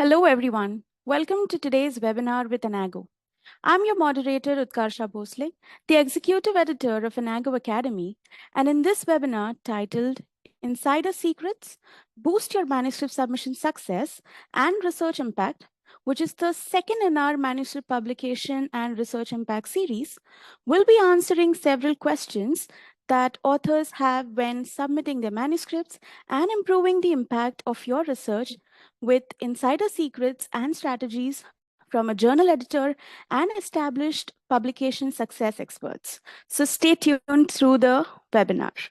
Hello, everyone. Welcome to today's webinar with Anago. I'm your moderator, Utkarsha Bhosle, the executive editor of Anago Academy, and in this webinar titled Insider Secrets, Boost Your Manuscript Submission Success and Research Impact, which is the second in our manuscript publication and research impact series, we'll be answering several questions that authors have when submitting their manuscripts and improving the impact of your research with insider secrets and strategies from a journal editor and established publication success experts. So stay tuned through the webinar.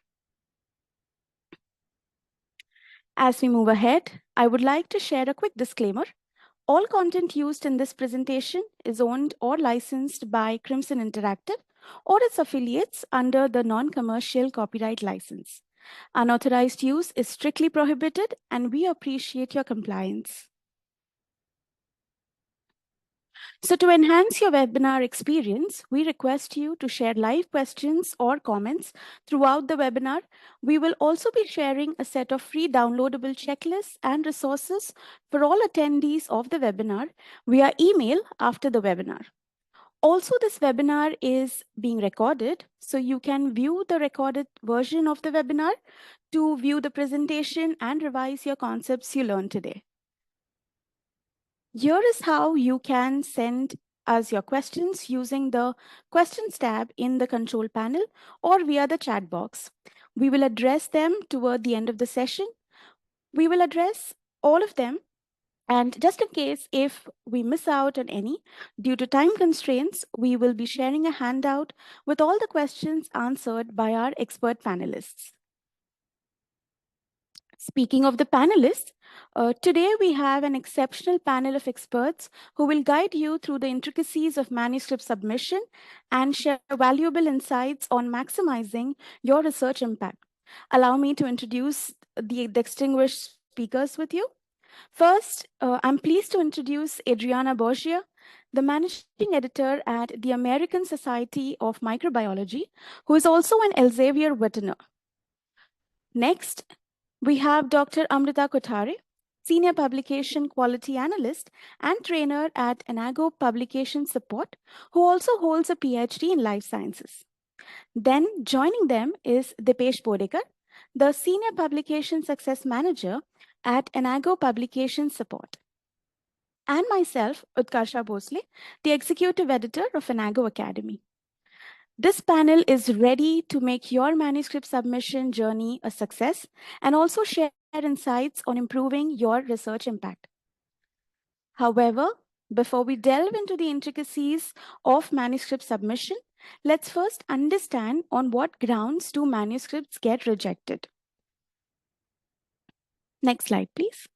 As we move ahead, I would like to share a quick disclaimer. All content used in this presentation is owned or licensed by Crimson Interactive or its affiliates under the non-commercial copyright license. Unauthorized use is strictly prohibited, and we appreciate your compliance. So to enhance your webinar experience, we request you to share live questions or comments throughout the webinar. We will also be sharing a set of free downloadable checklists and resources for all attendees of the webinar via email after the webinar. Also, this webinar is being recorded, so you can view the recorded version of the webinar to view the presentation and revise your concepts you learned today. Here is how you can send us your questions using the questions tab in the control panel or via the chat box. We will address them toward the end of the session. We will address all of them. And just in case if we miss out on any, due to time constraints, we will be sharing a handout with all the questions answered by our expert panelists. Speaking of the panelists, today we have an exceptional panel of experts who will guide you through the intricacies of manuscript submission and share valuable insights on maximizing your research impact. Allow me to introduce the distinguished speakers with you. First, I'm pleased to introduce Adrianna Borgia, the managing editor at the American Society of Microbiology, who is also an Elsevier veteriner. Next, we have Dr. Amruta Kothare, Senior Publication Quality Analyst and Trainer at Anago Publication Support, who also holds a PhD in Life Sciences. Then joining them is Deepesh Bodekar, the Senior Publication Success Manager at Anago Publication Support. And myself, Utkarsha Bhosle, the Executive Editor of Anago Academy. This panel is ready to make your manuscript submission journey a success and also share insights on improving your research impact. However, before we delve into the intricacies of manuscript submission, let's first understand on what grounds do manuscripts get rejected. Next slide, please.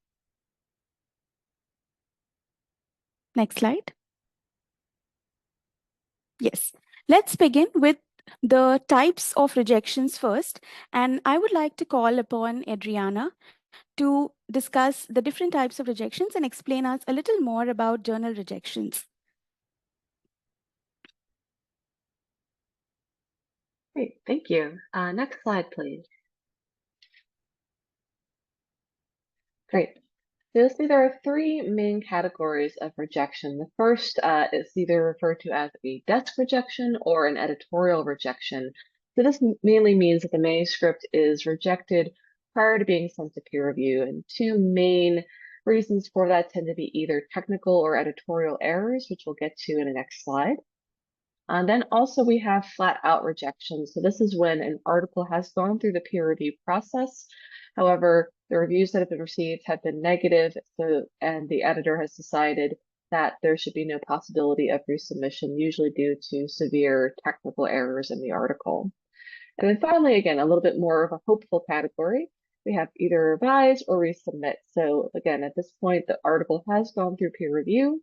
Next slide. Yes, let's begin with the types of rejections first. And I would like to call upon Adrianna to discuss the different types of rejections and explain us a little more about journal rejections. Great, thank you. Next slide, please. Great. So you'll see there are three main categories of rejection. The first is either referred to as a desk rejection or an editorial rejection. So this mainly means that the manuscript is rejected prior to being sent to peer review. And two main reasons for that tend to be either technical or editorial errors, which we'll get to in the next slide. And then also we have flat out rejection. So this is when an article has gone through the peer review process. However, the reviews that have been received have been negative, and the editor has decided that there should be no possibility of resubmission, usually due to severe technical errors in the article. And then finally, again, a little bit more of a hopeful category. We have either revise or resubmit. So again, at this point, the article has gone through peer review,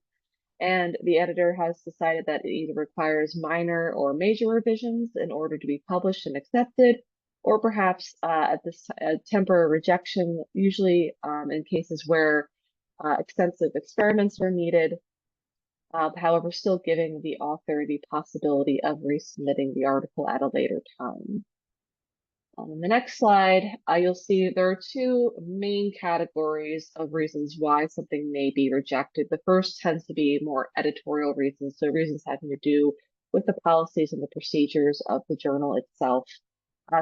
and the editor has decided that it either requires minor or major revisions in order to be published and accepted, or perhaps at this temporary rejection, usually in cases where extensive experiments are needed, however, still giving the author the possibility of resubmitting the article at a later time. On the next slide, you'll see there are two main categories of reasons why something may be rejected. The first tends to be more editorial reasons, so reasons having to do with the policies and the procedures of the journal itself.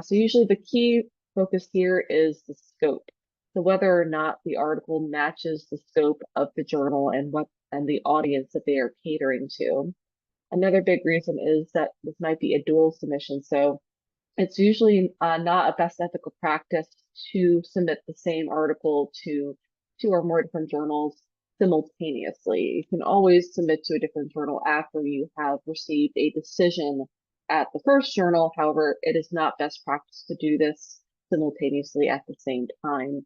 So usually the key focus here is the scope. So whether or not the article matches the scope of the journal and the audience that they are catering to. Another big reason is that this might be a dual submission. So it's usually not a best ethical practice to submit the same article to two or more different journals simultaneously. You can always submit to a different journal after you have received a decision at the first journal. However, it is not best practice to do this simultaneously at the same time.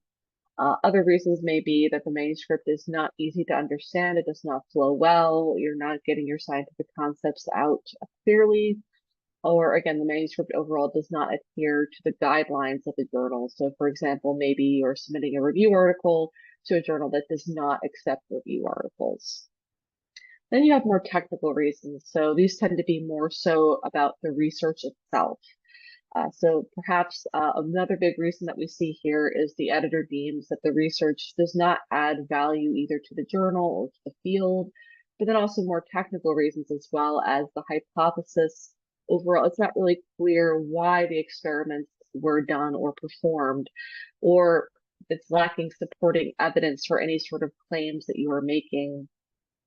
Other reasons may be that the manuscript is not easy to understand. It does not flow well. You're not getting your scientific concepts out clearly. Or again, the manuscript overall does not adhere to the guidelines of the journal. So for example, maybe you're submitting a review article to a journal that does not accept review articles. Then you have more technical reasons. So these tend to be more so about the research itself. So perhaps another big reason that we see here is the editor deems that the research does not add value either to the journal or to the field, but then also more technical reasons as well as the hypothesis. Overall, it's not really clear why the experiments were done or performed, or it's lacking supporting evidence for any sort of claims that you are making,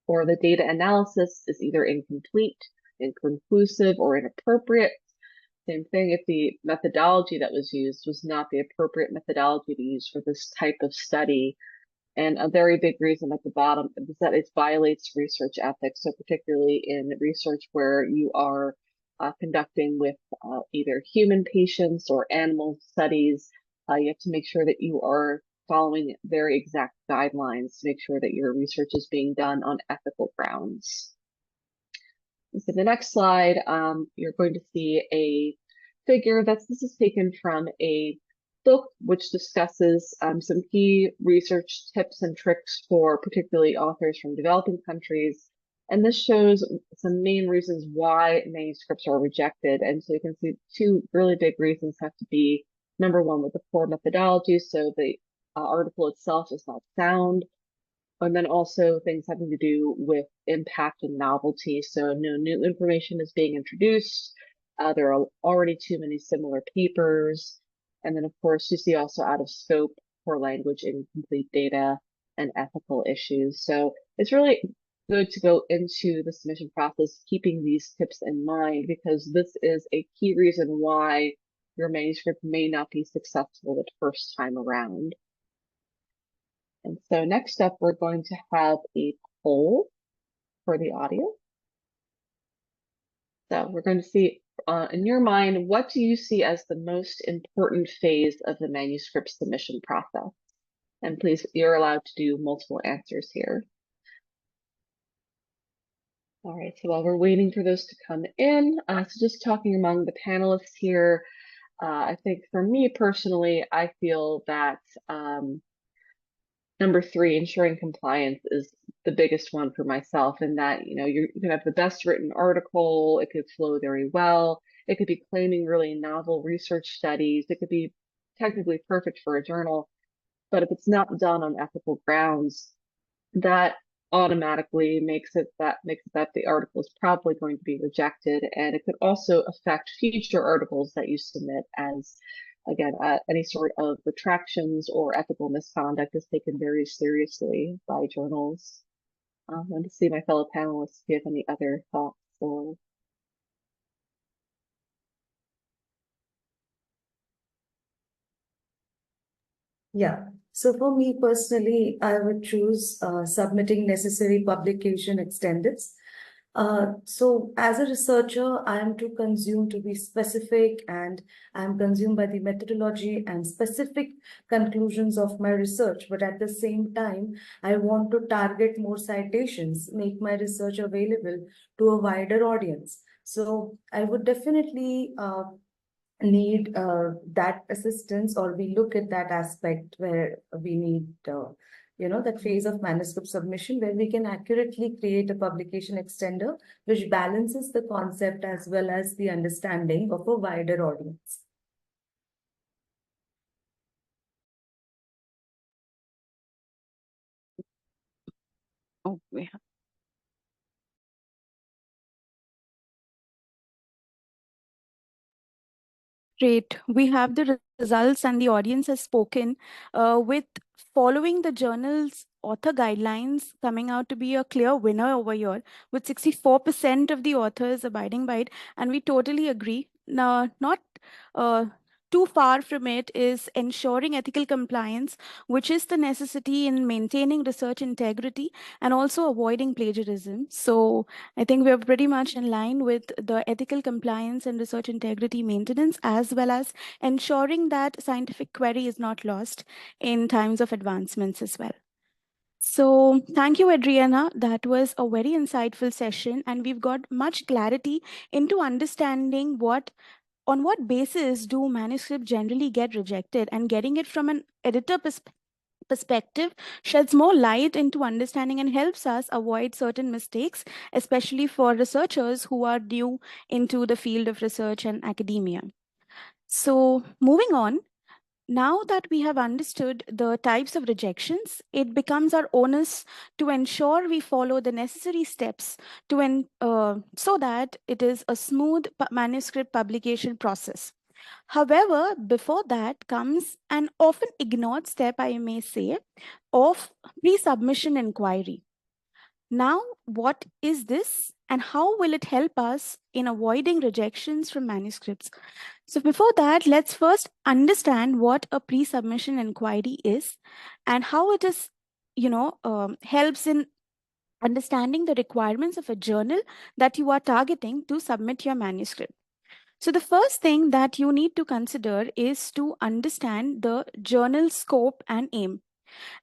or the data analysis is either incomplete, inconclusive, or inappropriate. Same thing if the methodology that was used was not the appropriate methodology to use for this type of study. And a very big reason at the bottom is that it violates research ethics. So particularly in research where you are conducting with either human patients or animal studies, you have to make sure that you are following very exact guidelines to make sure that your research is being done on ethical grounds. So the next slide, you're going to see a figure this is taken from a book which discusses some key research tips and tricks for particularly authors from developing countries. And this shows some main reasons why manuscripts are rejected. And so you can see two really big reasons have to be, number one, with the poor methodology. So the article itself is not sound. And then also things having to do with impact and novelty. So no new information is being introduced. There are already too many similar papers. And then of course you see also out of scope, poor language, incomplete data, and ethical issues. So it's really good to go into the submission process keeping these tips in mind, because this is a key reason why your manuscript may not be successful the first time around. And so next up, we're going to have a poll for the audience. So we're going to see, in your mind, what do you see as the most important phase of the manuscript submission process? And please, you're allowed to do multiple answers here. All right, so while we're waiting for those to come in, so just talking among the panelists here, I think for me personally, I feel that number three, ensuring compliance is the biggest one for myself, in that, you know, you can have the best written article, it could flow very well, it could be claiming really novel research studies, it could be technically perfect for a journal, but if it's not done on ethical grounds, that automatically makes it that the article is probably going to be rejected. And it could also affect future articles that you submit, as again, any sort of retractions or ethical misconduct is taken very seriously by journals. I want to see my fellow panelists if you have any other thoughts or. Yeah. So for me personally, I would choose submitting necessary publication extendeds. So as a researcher, I am to consume to be specific, and I am consumed by the methodology and specific conclusions of my research. But at the same time, I want to target more citations, make my research available to a wider audience. So I would definitely need that assistance, or we look at that aspect where we need that phase of manuscript submission where we can accurately create a publication extender which balances the concept as well as the understanding of a wider audience. Oh, we have. Great. We have the results and the audience has spoken with following the journal's author guidelines coming out to be a clear winner over here, with 64% of the authors abiding by it. And we totally agree. No, not uh, too far from it is ensuring ethical compliance, which is the necessity in maintaining research integrity and also avoiding plagiarism. So I think we're pretty much in line with the ethical compliance and research integrity maintenance, as well as ensuring that scientific query is not lost in times of advancements as well. So thank you, Adriana. That was a very insightful session, and we've got much clarity into understanding on what basis do manuscripts generally get rejected, and getting it from an editor perspective sheds more light into understanding and helps us avoid certain mistakes, especially for researchers who are new into the field of research and academia. So, moving on, now that we have understood the types of rejections, it becomes our onus to ensure we follow the necessary steps so that it is a smooth manuscript publication process. However, before that comes an often ignored step, I may say, of pre-submission inquiry. Now, what is this and how will it help us in avoiding rejections from manuscripts? So before that, let's first understand what a pre-submission inquiry is and how it is, helps in understanding the requirements of a journal that you are targeting to submit your manuscript. So the first thing that you need to consider is to understand the journal scope and aim.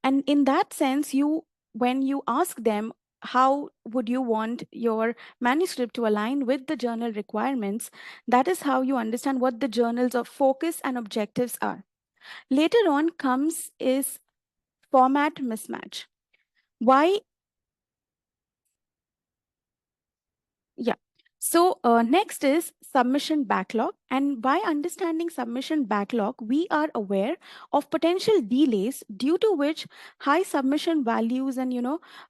And in that sense, when you ask them how would you want your manuscript to align with the journal requirements, that is how you understand what the journal's of focus and objectives are. Later on comes is format mismatch. Why? Yeah. So next is submission backlog. And by understanding submission backlog, we are aware of potential delays due to which high submission values and,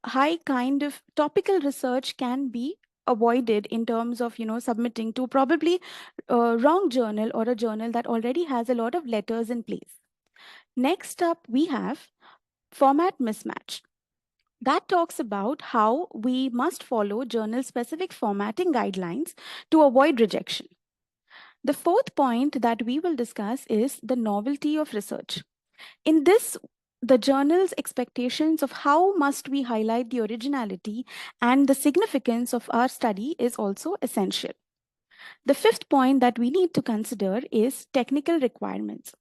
high kind of topical research can be avoided in terms of, submitting to probably a wrong journal or a journal that already has a lot of letters in place. Next up, we have format mismatch. That talks about how we must follow journal specific formatting guidelines to avoid rejection. The fourth point that we will discuss is the novelty of research. In this, the journal's expectations of how must we highlight the originality and the significance of our study is also essential. The fifth point that we need to consider is technical requirements.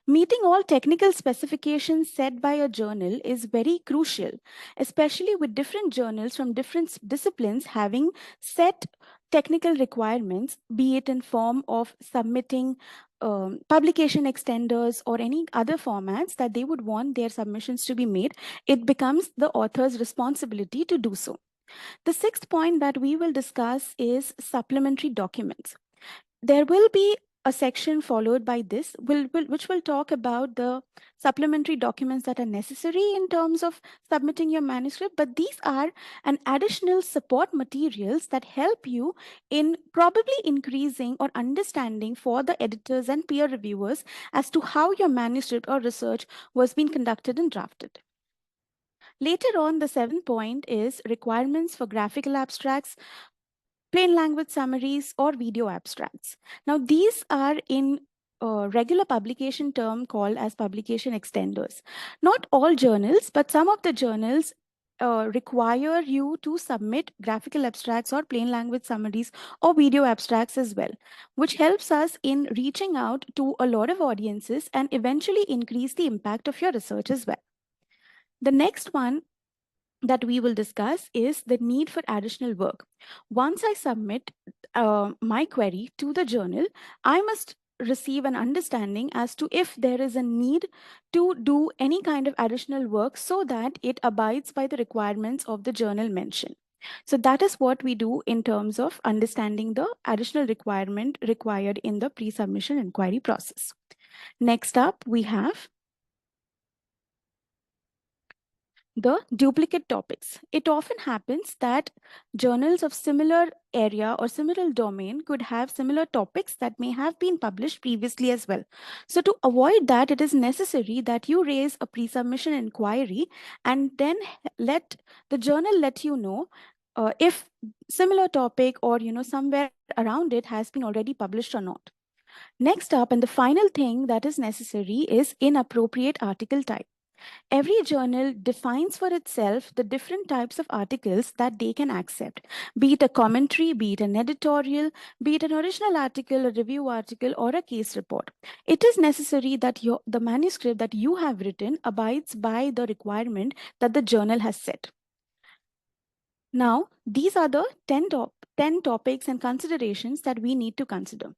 Meeting all technical specifications set by a journal is very crucial, especially with different journals from different disciplines having set technical requirements, be it in form of submitting publication extenders or any other formats that they would want their submissions to be made. It becomes the author's responsibility to do so. The sixth point that we will discuss is supplementary documents. There will be a section followed by this, which will talk about the supplementary documents that are necessary in terms of submitting your manuscript. But these are an additional support materials that help you in probably increasing or understanding for the editors and peer reviewers as to how your manuscript or research was being conducted and drafted. Later on, the seventh point is requirements for graphical abstracts, plain language summaries, or video abstracts. Now, these are in a regular publication term called as publication extenders. Not all journals, but some of the journals require you to submit graphical abstracts or plain language summaries or video abstracts as well, which helps us in reaching out to a lot of audiences and eventually increase the impact of your research as well. The next one that we will discuss is the need for additional work. Once I submit my query to the journal, I must receive an understanding as to if there is a need to do any kind of additional work so that it abides by the requirements of the journal mention. So that is what we do in terms of understanding the additional requirement required in the pre-submission inquiry process. Next up, we have The duplicate topics. It often happens that journals of similar area or similar domain could have similar topics that may have been published previously as well. So to avoid that, it is necessary that you raise a pre-submission inquiry and then let the journal let you know if similar topic or somewhere around it has been already published or not. Next up, and the final thing that is necessary is inappropriate article type. Every journal defines for itself the different types of articles that they can accept, be it a commentary, be it an editorial, be it an original article, a review article, or a case report. It is necessary that the manuscript that you have written abides by the requirement that the journal has set. Now, these are the 10 topics and considerations that we need to consider.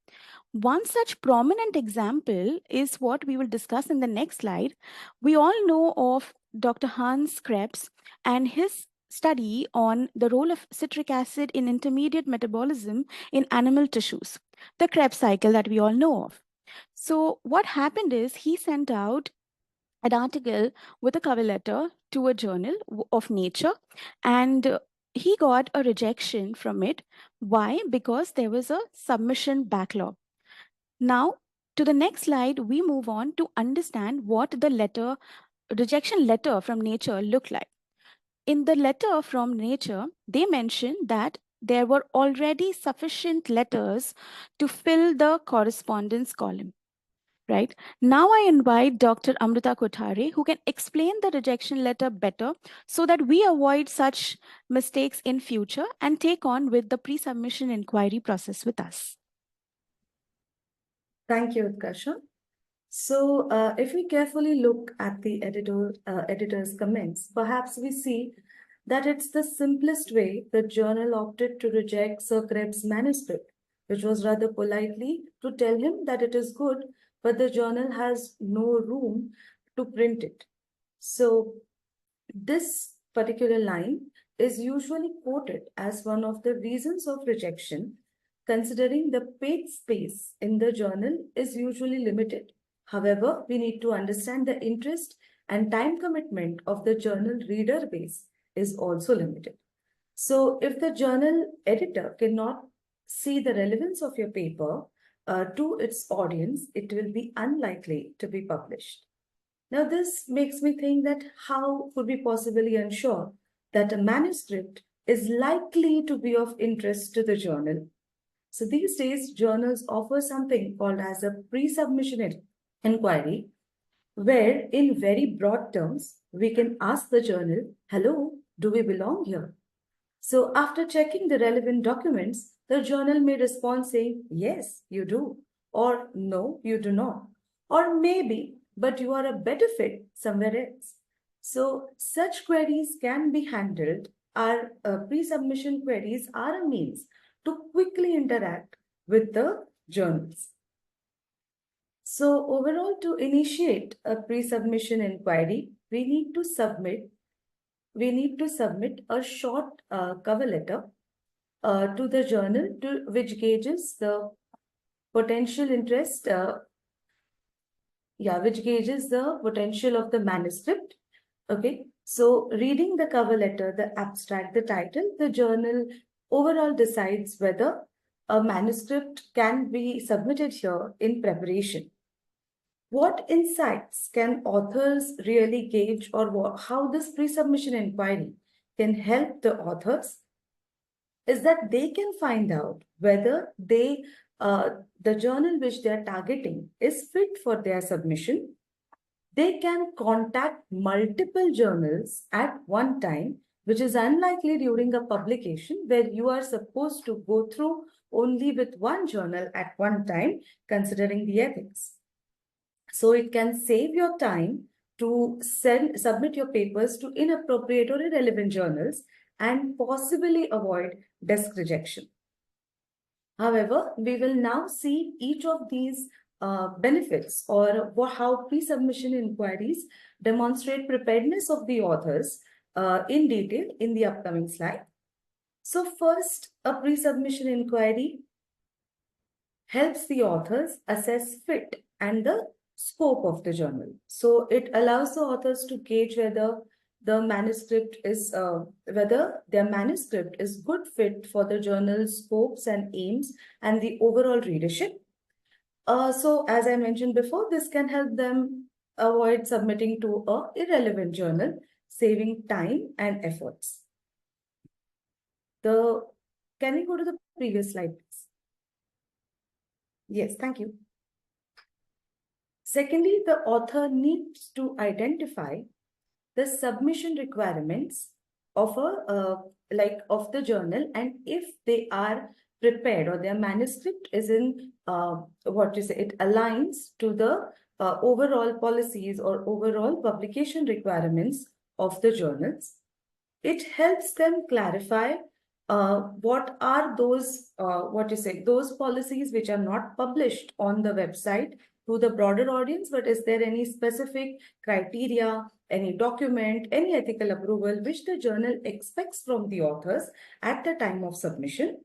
One such prominent example is what we will discuss in the next slide. We all know of Dr. Hans Krebs and his study on the role of citric acid in intermediate metabolism in animal tissues, the Krebs cycle that we all know of. So what happened is he sent out an article with a cover letter to a journal of Nature, and he got a rejection from it. Why? Because there was a submission backlog. Now, to the next slide, we move on to understand what the rejection letter from Nature looked like. In the letter from Nature, they mentioned that there were already sufficient letters to fill the correspondence column. Right now, I invite Dr. Amruta Kothare, who can explain the rejection letter better so that we avoid such mistakes in future and take on with the pre-submission inquiry process with us. Thank you, Utkasha. So, if we carefully look at the editor's comments, perhaps we see that it's the simplest way the journal opted to reject Sir Krebs' manuscript, which was rather politely to tell him that it is good, but the journal has no room to print it. So, this particular line is usually quoted as one of the reasons of rejection, considering the page space in the journal is usually limited. However, we need to understand the interest and time commitment of the journal reader base is also limited. So, if the journal editor cannot see the relevance of your paper to its audience, it will be unlikely to be published. Now, this makes me think that how could we possibly ensure that a manuscript is likely to be of interest to the journal? So these days, journals offer something called as a pre-submission inquiry, where in very broad terms, we can ask the journal, hello, do we belong here? So after checking the relevant documents, the journal may respond saying, yes, you do, or no, you do not, or maybe, but you are a better fit somewhere else. So such queries can be handled. Our pre-submission queries are a means to quickly interact with the journals. So overall, to initiate a pre-submission inquiry, we need to submit a short cover letter to the journal which gauges the potential interest, which gauges the potential of the manuscript. Okay, so reading the cover letter, the abstract, the title, the journal overall decides whether a manuscript can be submitted here in preparation. What insights can authors really gauge, or how this pre-submission inquiry can help the authors is that they can find out whether the journal which they are targeting is fit for their submission. They can contact multiple journals at one time, which is unlikely during a publication where you are supposed to go through only with one journal at one time, considering the ethics. So it can save your time to submit your papers to inappropriate or irrelevant journals and possibly avoid desk rejection. However, we will now see each of these benefits or how pre-submission inquiries demonstrate preparedness of the authors in detail in the upcoming slide. So first, a pre-submission inquiry helps the authors assess fit and the scope of the journal. So it allows the authors to gauge whether the manuscript is whether their manuscript is good fit for the journal's scopes and aims and the overall readership. So as I mentioned before, this can help them avoid submitting to a irrelevant journal, saving time and efforts. Can we go to the previous slide, please? Yes, thank you. Secondly, the author needs to identify the submission requirements of of the journal, and if they are prepared or their manuscript is in it aligns to the overall policies or overall publication requirements of the journals. It helps them clarify what are those those policies which are not published on the website to the broader audience, but is there any specific criteria, any document, any ethical approval which the journal expects from the authors at the time of submission?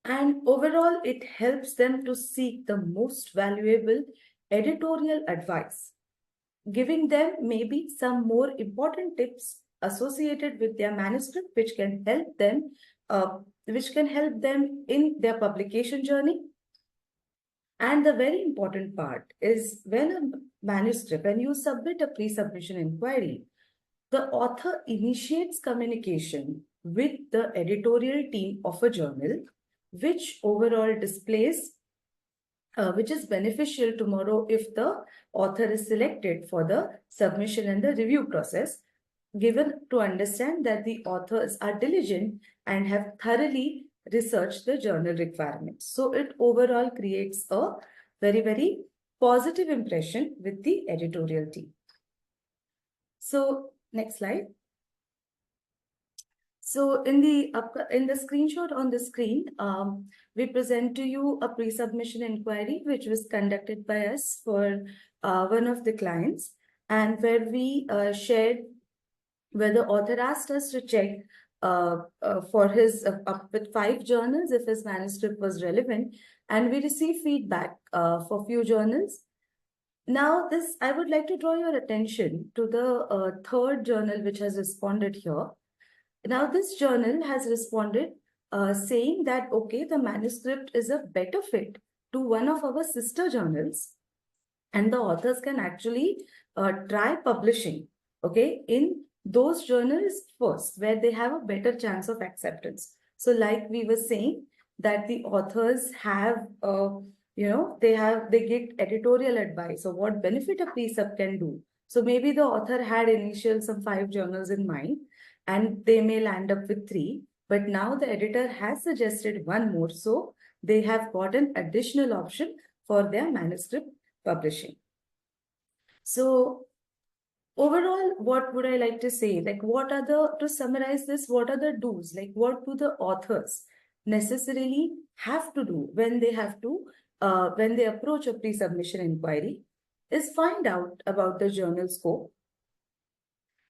And overall, it helps them to seek the most valuable editorial advice, giving them maybe some more important tips associated with their manuscript, which can help them in their publication journey. And the very important part is when you submit a pre-submission inquiry, the author initiates communication with the editorial team of a journal, which overall displays which is beneficial tomorrow if the author is selected for the submission and the review process, given to understand that the authors are diligent and have thoroughly researched the journal requirements. So it overall creates a very, very positive impression with the editorial team. So next slide. So in the screenshot on the screen, we present to you a pre-submission inquiry which was conducted by us for one of the clients, and where we shared where the author asked us to check for his with 5 journals if his manuscript was relevant, and we received feedback for few journals. Now, I would like to draw your attention to the third journal which has responded here. Now, this journal has responded saying that, okay, the manuscript is a better fit to one of our sister journals, and the authors can actually try publishing, okay, in those journals first, where they have a better chance of acceptance. So like we were saying, that the authors have, they get editorial advice of what benefit a pre-sub can do. So maybe the author had initial some 5 journals in mind, and they may land up with 3, but now the editor has suggested 1 more, so they have got an additional option for their manuscript publishing. So overall, what would I like to say? Like, to summarize this, what are the do's? Like, what do the authors necessarily have to do when they approach a pre-submission inquiry? Is find out about the journal scope.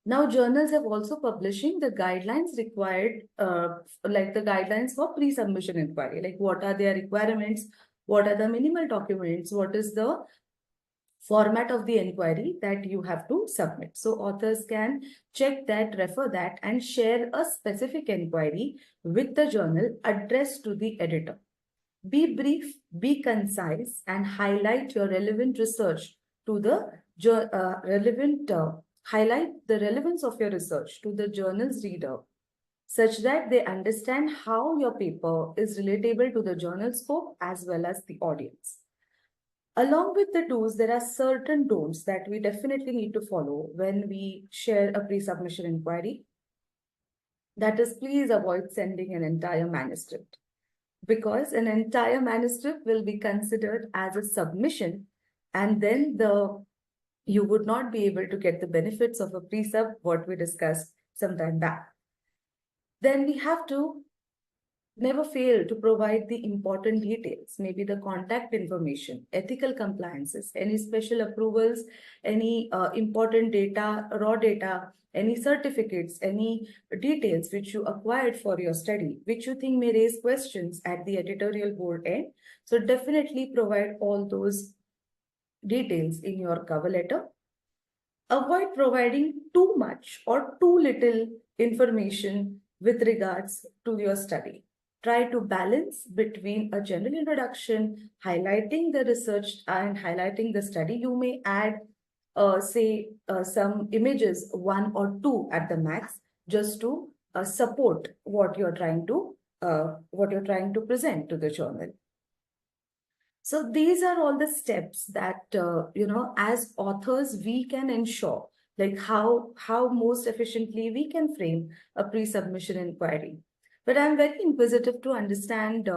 Now, journals have also publishing the guidelines required, like the guidelines for pre-submission inquiry. Like, what are their requirements? What are the minimal documents? What is the format of the inquiry that you have to submit? So authors can check that, refer that, and share a specific inquiry with the journal addressed to the editor. Be brief, be concise, and highlight your relevant research to the highlight the relevance of your research to the journal's reader, such that they understand how your paper is relatable to the journal scope as well as the audience. Along with the do's, there are certain don'ts that we definitely need to follow when we share a pre-submission inquiry. That is, please avoid sending an entire manuscript, because an entire manuscript will be considered as a submission, and then you would not be able to get the benefits of a pre-sub, what we discussed some time back. Then we have to never fail to provide the important details, maybe the contact information, ethical compliances, any special approvals, any important data, raw data, any certificates, any details which you acquired for your study, which you think may raise questions at the editorial board end. So definitely provide all those details in your cover letter. Avoid providing too much or too little information with regards to your study. Try to balance between a general introduction, highlighting the research and highlighting the study. You may add, some images, one or two at the max, just to support what you're trying to present to the journal. So these are all the steps that, as authors, we can ensure, like how most efficiently we can frame a pre-submission inquiry. But I'm very inquisitive to understand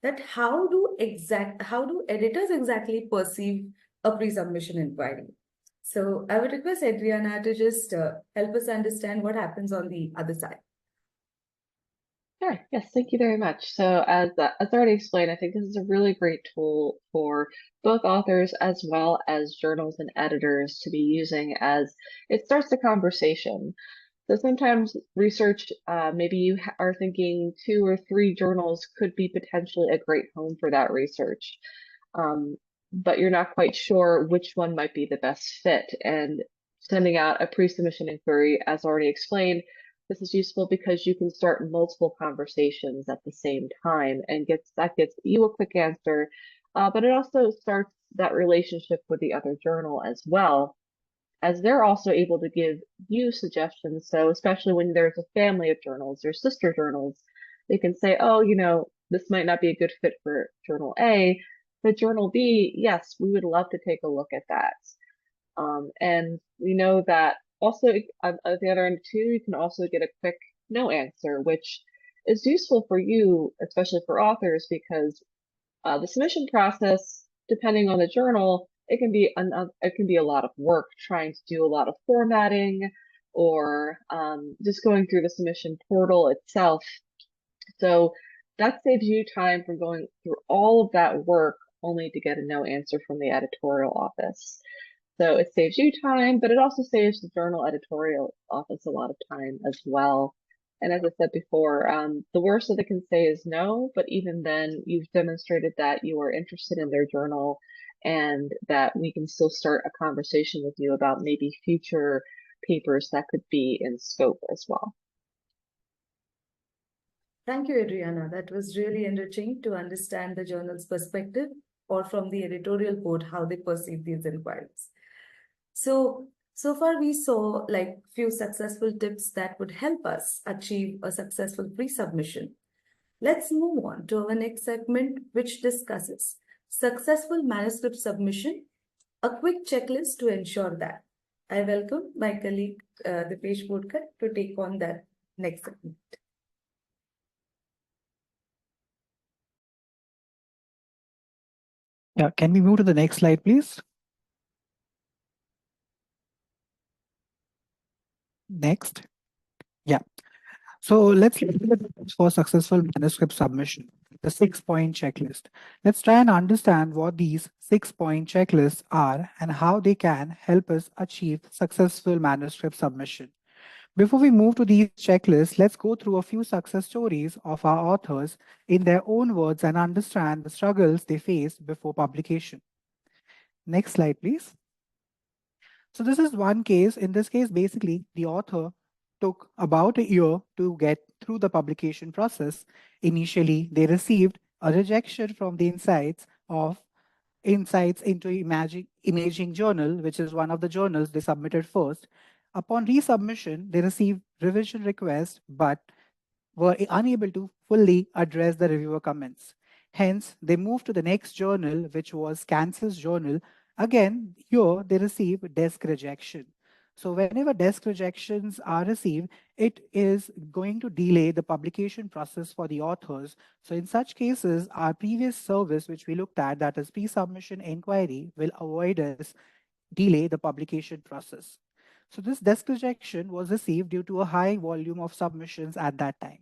that how do editors exactly perceive a pre-submission inquiry? So I would request Adrianna to just help us understand what happens on the other side. Sure. Yes, thank you very much. So as already explained, I think this is a really great tool for both authors as well as journals and editors to be using as it starts the conversation. So sometimes research, maybe you are thinking 2 or 3 journals could be potentially a great home for that research, um, but you're not quite sure which one might be the best fit. And sending out a pre-submission inquiry, as already explained, this is useful because you can start multiple conversations at the same time and that gets you a quick answer, but it also starts that relationship with the other journal as well, as they're also able to give you suggestions. So especially when there's a family of journals or sister journals, they can say, oh, this might not be a good fit for journal A, but journal B, yes, we would love to take a look at that. And we know that also at the other end too, you can also get a quick no answer, which is useful for you, especially for authors, because the submission process, depending on the journal, it can be a lot of work trying to do a lot of formatting or just going through the submission portal itself. So that saves you time from going through all of that work only to get a no answer from the editorial office. So it saves you time, but it also saves the journal editorial office a lot of time as well. And as I said before, the worst that they can say is no, but even then, you've demonstrated that you are interested in their journal and that we can still start a conversation with you about maybe future papers that could be in scope as well. Thank you, Adrianna. That was really enriching to understand the journal's perspective or from the editorial board, how they perceive these inquiries. So far we saw like few successful tips that would help us achieve a successful pre-submission. Let's move on to our next segment, which discusses successful manuscript submission, a quick checklist to ensure that. I welcome my colleague, Deepesh Bodekar, to take on that next segment. Yeah, can we move to the next slide, please? Next. Yeah. So let's look at the tips for successful manuscript submission, the 6-point checklist. Let's try and understand what these 6-point checklists are and how they can help us achieve successful manuscript submission. Before we move to these checklists, let's go through a few success stories of our authors in their own words and understand the struggles they faced before publication. Next slide, please. So this is one case. In this case, basically, the author took about a year to get through the publication process. Initially, they received a rejection from the Insights into Imaging Journal, which is one of the journals they submitted first. Upon resubmission, they received revision requests, but were unable to fully address the reviewer comments. Hence, they moved to the next journal, which was Kansas Journal. Again, here they receive desk rejection. So whenever desk rejections are received, it is going to delay the publication process for the authors. So in such cases, our previous service, which we looked at, that is pre-submission inquiry, will avoid us delay the publication process. So this desk rejection was received due to a high volume of submissions at that time.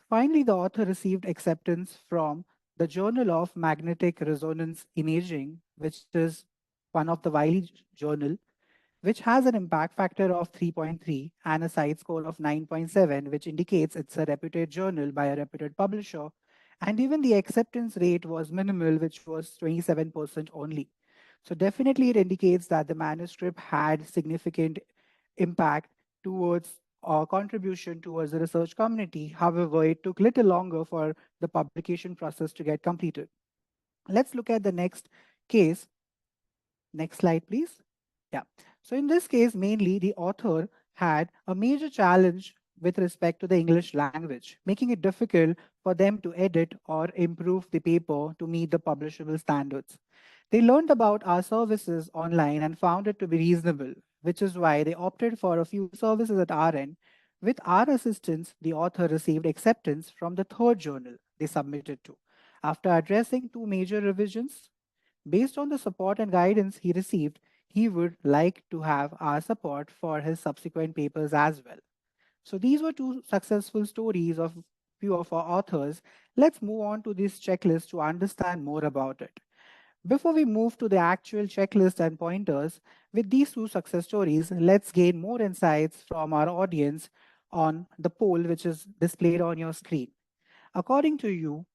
Finally, the author received acceptance from the Journal of Magnetic Resonance Imaging, which is one of the Wiley journal, which has an impact factor of 3.3 and a site score of 9.7, which indicates it's a reputed journal by a reputed publisher. And even the acceptance rate was minimal, which was 27% only. So definitely it indicates that the manuscript had significant impact towards or contribution towards the research community. However, it took little longer for the publication process to get completed. Let's look at the next case. Next slide, please. Yeah. So in this case, mainly the author had a major challenge with respect to the English language, making it difficult for them to edit or improve the paper to meet the publishable standards. They learned about our services online and found it to be reasonable, which is why they opted for a few services at our end. With our assistance, the author received acceptance from the third journal they submitted to. After addressing two major revisions, based on the support and guidance he received, he would like to have our support for his subsequent papers as well. So these were two successful stories of few of our authors. Let's move on to this checklist to understand more about it. Before we move to the actual checklist and pointers, with these two success stories, let's gain more insights from our audience on the poll which is displayed on your screen. According to you,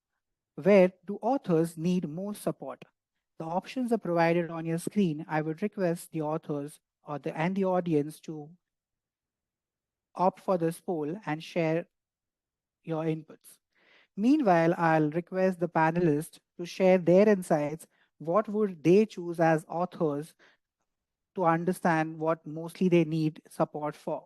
where do authors need more support? The options are provided on your screen. I would request the authors and the audience to opt for this poll and share your inputs. Meanwhile, I'll request the panelists to share their insights. What would they choose as authors to understand what mostly they need support for?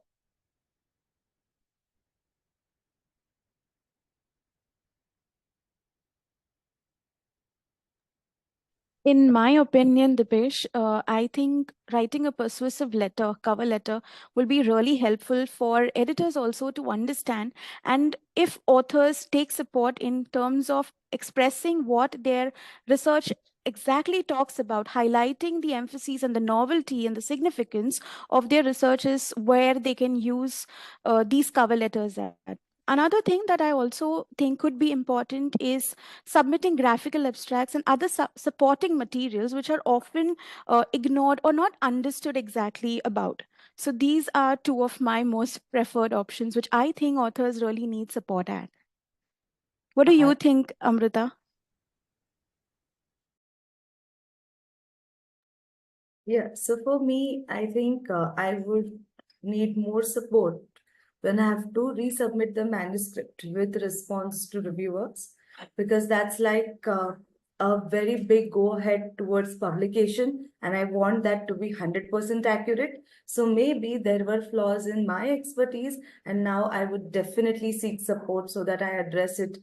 In my opinion, Dipesh, I think writing a persuasive letter, cover letter, will be really helpful for editors also to understand. And if authors take support in terms of expressing what their research exactly talks about, highlighting the emphasis and the novelty and the significance of their researches, where they can use these cover letters at. Another thing that I also think could be important is submitting graphical abstracts and other supporting materials which are often ignored or not understood exactly about. So these are two of my most preferred options, which I think authors really need support at. What do you think, Amrita? Yeah, so for me, I think I would need more support when I have to resubmit the manuscript with response to reviewers, because that's like a very big go ahead towards publication, and I want that to be 100% accurate. So maybe there were flaws in my expertise, and now I would definitely seek support so that I address it,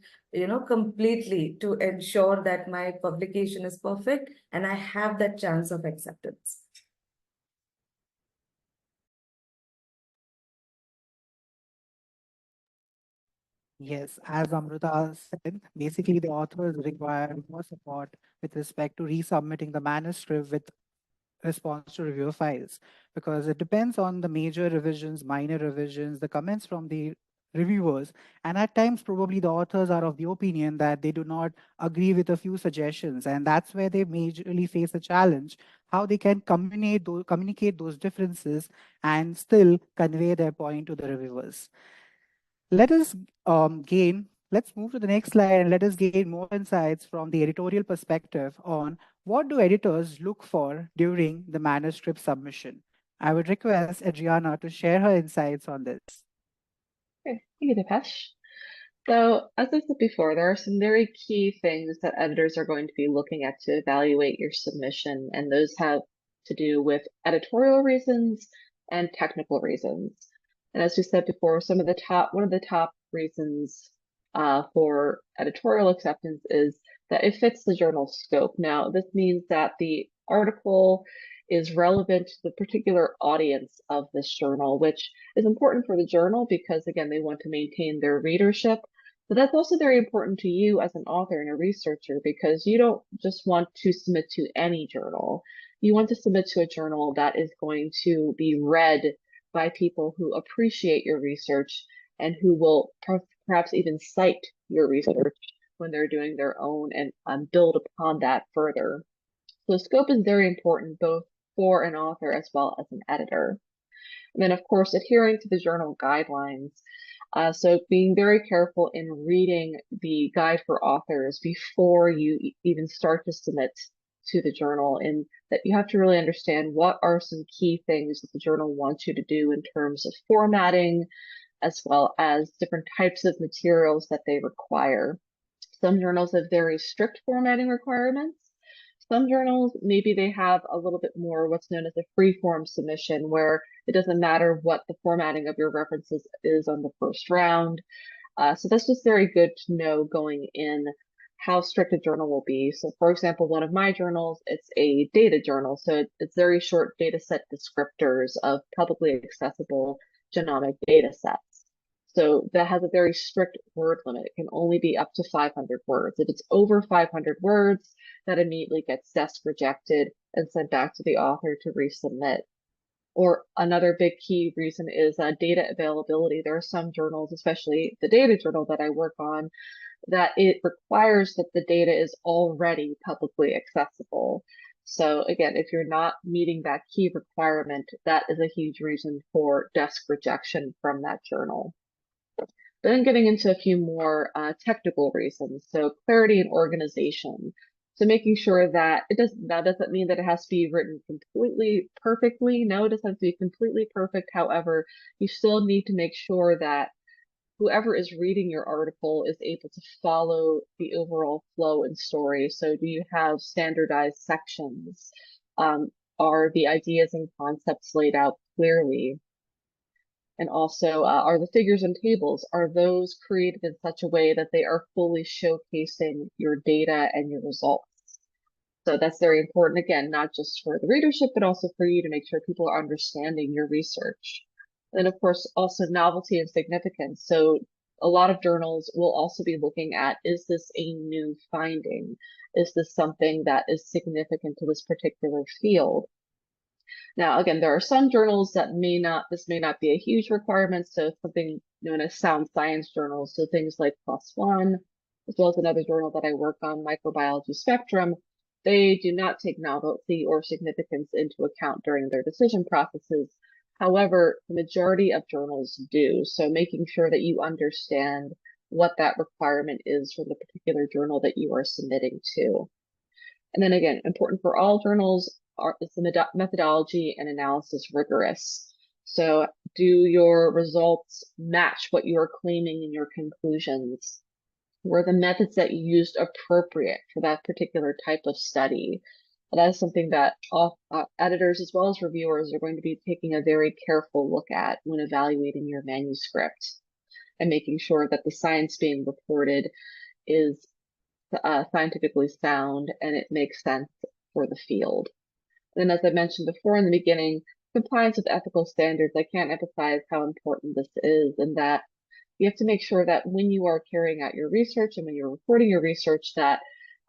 completely, to ensure that my publication is perfect and I have that chance of acceptance. Yes, as Amruta said, basically the authors require more support with respect to resubmitting the manuscript with response to reviewer files, because it depends on the major revisions, minor revisions, the comments from the reviewers, and at times probably the authors are of the opinion that they do not agree with a few suggestions, and that's where they majorly face a challenge, how they can communicate those differences and still convey their point to the reviewers. Let us let's move to the next slide and let us gain more insights from the editorial perspective on what do editors look for during the manuscript submission. I would request Adrianna to share her insights on this. Okay, thank you, Deepesh. So, as I said before, there are some very key things that editors are going to be looking at to evaluate your submission, and those have to do with editorial reasons and technical reasons. And as we said before, one of the top reasons for editorial acceptance is that it fits the journal scope. Now, this means that the article is relevant to the particular audience of this journal, which is important for the journal because, again, they want to maintain their readership. But that's also very important to you as an author and a researcher, because you don't just want to submit to any journal. You want to submit to a journal that is going to be read by people who appreciate your research and who will perhaps even cite your research when they're doing their own and build upon that further. So scope is very important both for an author as well as an editor. And then, of course, adhering to the journal guidelines. So being very careful in reading the guide for authors before you even start to submit to the journal, and that you have to really understand what are some key things that the journal wants you to do in terms of formatting, as well as different types of materials that they require. Some journals have very strict formatting requirements. Some journals, maybe they have a little bit more what's known as a free-form submission, where it doesn't matter what the formatting of your references is on the first round. So that's just very good to know going in how strict a journal will be. So for example, one of my journals, it's a data journal. So it's very short data set descriptors of publicly accessible genomic data sets. So that has a very strict word limit. It can only be up to 500 words. If it's over 500 words, that immediately gets desk rejected and sent back to the author to resubmit. Or another big key reason is data availability. There are some journals, especially the data journal that I work on, that it requires that the data is already publicly accessible. So again, if you're not meeting that key requirement, that is a huge reason for desk rejection from that journal. Then getting into a few more technical reasons. So clarity and organization. So making sure that that doesn't mean that it has to be written completely perfectly. No, it doesn't have to be completely perfect. However, you still need to make sure that whoever is reading your article is able to follow the overall flow and story. So do you have standardized sections? Are the ideas and concepts laid out clearly? And also, are the figures and tables, are those created in such a way that they are fully showcasing your data and your results? So that's very important, again, not just for the readership, but also for you to make sure people are understanding your research. And of course, also novelty and significance. So a lot of journals will also be looking at, is this a new finding? Is this something that is significant to this particular field? Now, again, there are some journals that this may not be a huge requirement. So something known as sound science journals, so things like PLOS ONE, as well as another journal that I work on, Microbiology Spectrum, they do not take novelty or significance into account during their decision processes. However, the majority of journals do. So making sure that you understand what that requirement is from the particular journal that you are submitting to. And then again, important for all journals is the methodology and analysis rigorous. So do your results match what you are claiming in your conclusions? Were the methods that you used appropriate for that particular type of study? That is something that all editors as well as reviewers are going to be taking a very careful look at when evaluating your manuscript, and making sure that the science being reported is scientifically sound and it makes sense for the field. And as I mentioned before in the beginning, compliance with ethical standards, I can't emphasize how important this is, and that you have to make sure that when you are carrying out your research and when you're reporting your research, that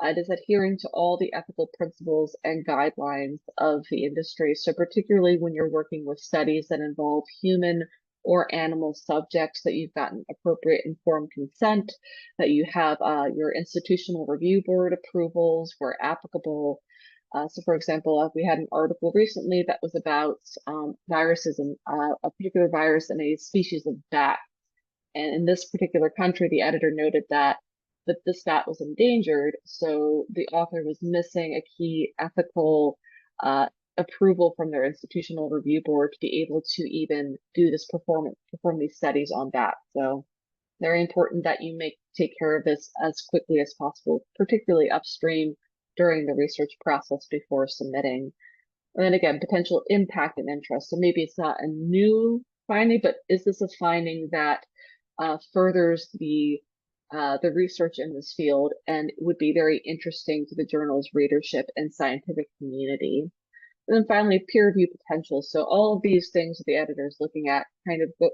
it is adhering to all the ethical principles and guidelines of the industry. So particularly when you're working with studies that involve human or animal subjects, that you've gotten appropriate informed consent, that you have your institutional review board approvals where applicable. So for example, we had an article recently that was about viruses and a particular virus in a species of bat. And in this particular country, the editor noted that this bat was endangered. So the author was missing a key ethical approval from their institutional review board to be able to even do this perform these studies on bats. So very important that you take care of this as quickly as possible, particularly upstream during the research process before submitting. And then again, potential impact and interest. So maybe it's not a new finding, but is this a finding that furthers the research in this field and would be very interesting to the journal's readership and scientific community? And then finally, peer review potential. So all of these things that the editor is looking at kind of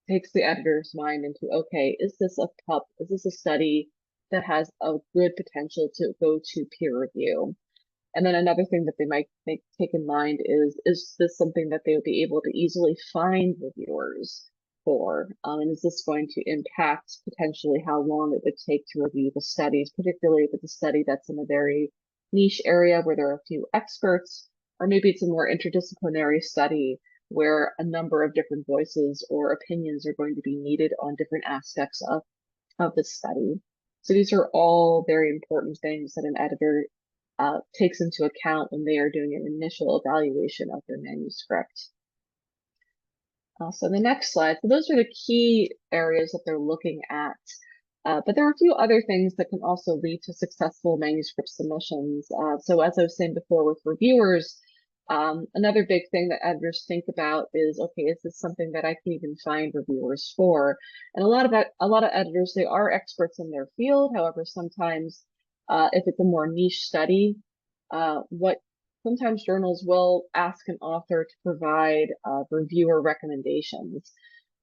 takes the editor's mind into, okay, is this a study that has a good potential to go to peer review? And then another thing that they might take in mind is this something that they would be able to easily find reviewers for? And is this going to impact potentially how long it would take to review the studies, particularly if it's a study that's in a very niche area where there are a few experts, or maybe it's a more interdisciplinary study where a number of different voices or opinions are going to be needed on different aspects of the study. So these are all very important things that an editor takes into account when they are doing an initial evaluation of their manuscript. So the next slide, so those are the key areas that they're looking at. But there are a few other things that can also lead to successful manuscript submissions. So as I was saying before with reviewers, another big thing that editors think about is, okay, is this something that I can even find reviewers for? And a lot of editors, they are experts in their field. However, sometimes if it's a more niche study, sometimes journals will ask an author to provide reviewer recommendations.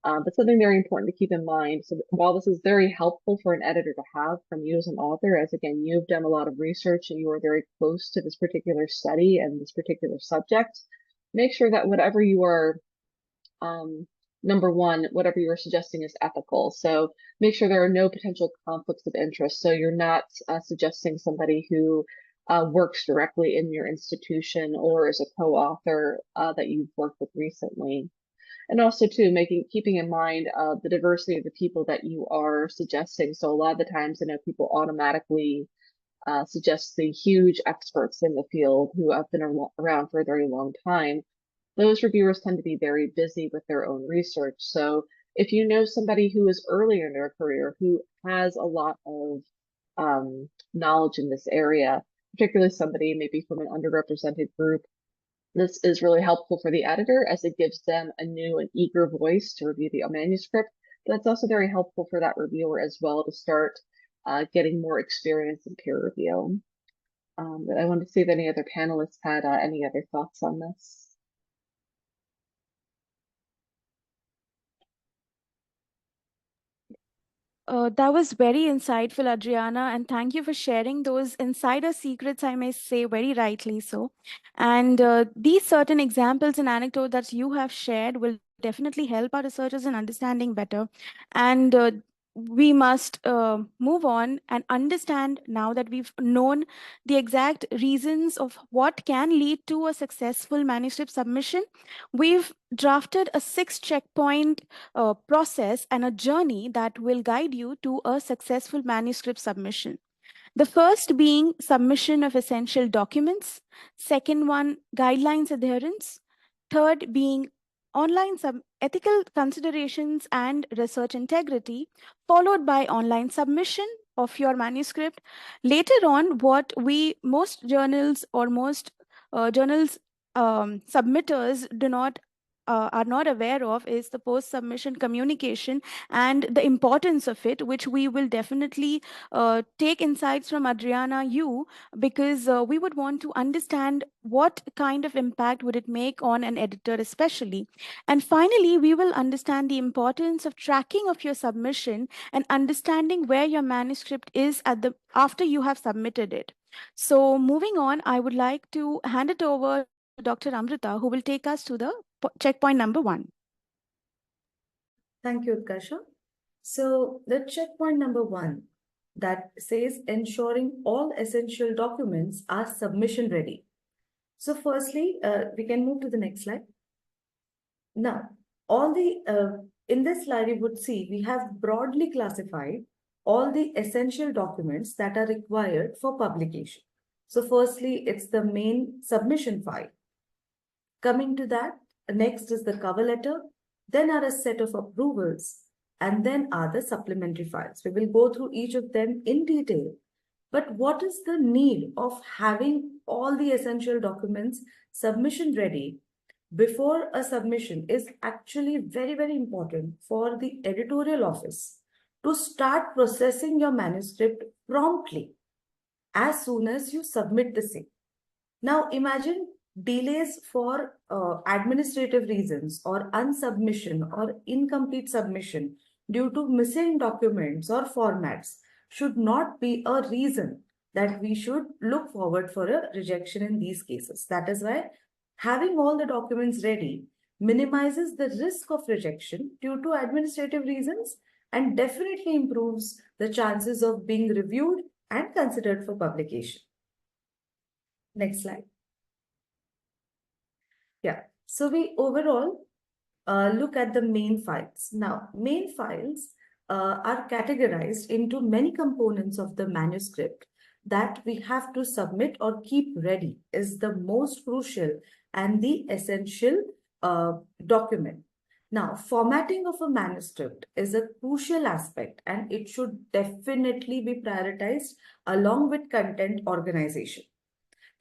But something very important to keep in mind. So while this is very helpful for an editor to have from you as an author, as again, you've done a lot of research and you are very close to this particular study and this particular subject, make sure that whatever you are, number one, whatever you are suggesting is ethical. So make sure there are no potential conflicts of interest. So you're not suggesting somebody who works directly in your institution or is a co-author that you've worked with recently. And also too, keeping in mind the diversity of the people that you are suggesting. So a lot of the times, I know people automatically suggest the huge experts in the field who have been around for a very long time. Those reviewers tend to be very busy with their own research. So if you know somebody who is earlier in their career, who has a lot of knowledge in this area, particularly somebody maybe from an underrepresented group, this is really helpful for the editor as it gives them a new and eager voice to review the manuscript. But it's also very helpful for that reviewer as well to start getting more experience in peer review. But I wanted to see if any other panelists had any other thoughts on this. That was very insightful, Adrianna, and thank you for sharing those insider secrets, I may say, very rightly so. And these certain examples and anecdotes that you have shared will definitely help our researchers in understanding better. And we must move on and understand now that we've known the exact reasons of what can lead to a successful manuscript submission. We've drafted a 6-checkpoint process and a journey that will guide you to a successful manuscript submission. The first being submission of essential documents, second one, guidelines adherence, third being online ethical considerations and research integrity, followed by online submission of your manuscript. Later on, what most journals or most journals submitters are not aware of is the post-submission communication and the importance of it, which we will definitely take insights from Adrianna, because we would want to understand what kind of impact would it make on an editor especially. And finally, we will understand the importance of tracking of your submission and understanding where your manuscript is after you have submitted it. So moving on, I would like to hand it over to Dr. Amruta, who will take us to the checkpoint number 1. Thank you, Utkasha. So the checkpoint number 1 that says ensuring all essential documents are submission ready. So firstly, we can move to the next slide. Now, in this slide, you would see we have broadly classified all the essential documents that are required for publication. So firstly, it's the main submission file. Coming to that, next is the cover letter, then are a set of approvals, and then are the supplementary files. We will go through each of them in detail. But what is the need of having all the essential documents submission ready before a submission is actually very, very important for the editorial office to start processing your manuscript promptly as soon as you submit the same. Now imagine delays for administrative reasons or unsubmission or incomplete submission due to missing documents or formats should not be a reason that we should look forward for a rejection in these cases. That is why having all the documents ready minimizes the risk of rejection due to administrative reasons and definitely improves the chances of being reviewed and considered for publication. Next slide. Yeah, so we overall look at the main files. Now, main files are categorized into many components of the manuscript that we have to submit or keep ready is the most crucial and the essential document. Now, formatting of a manuscript is a crucial aspect and it should definitely be prioritized along with content organization.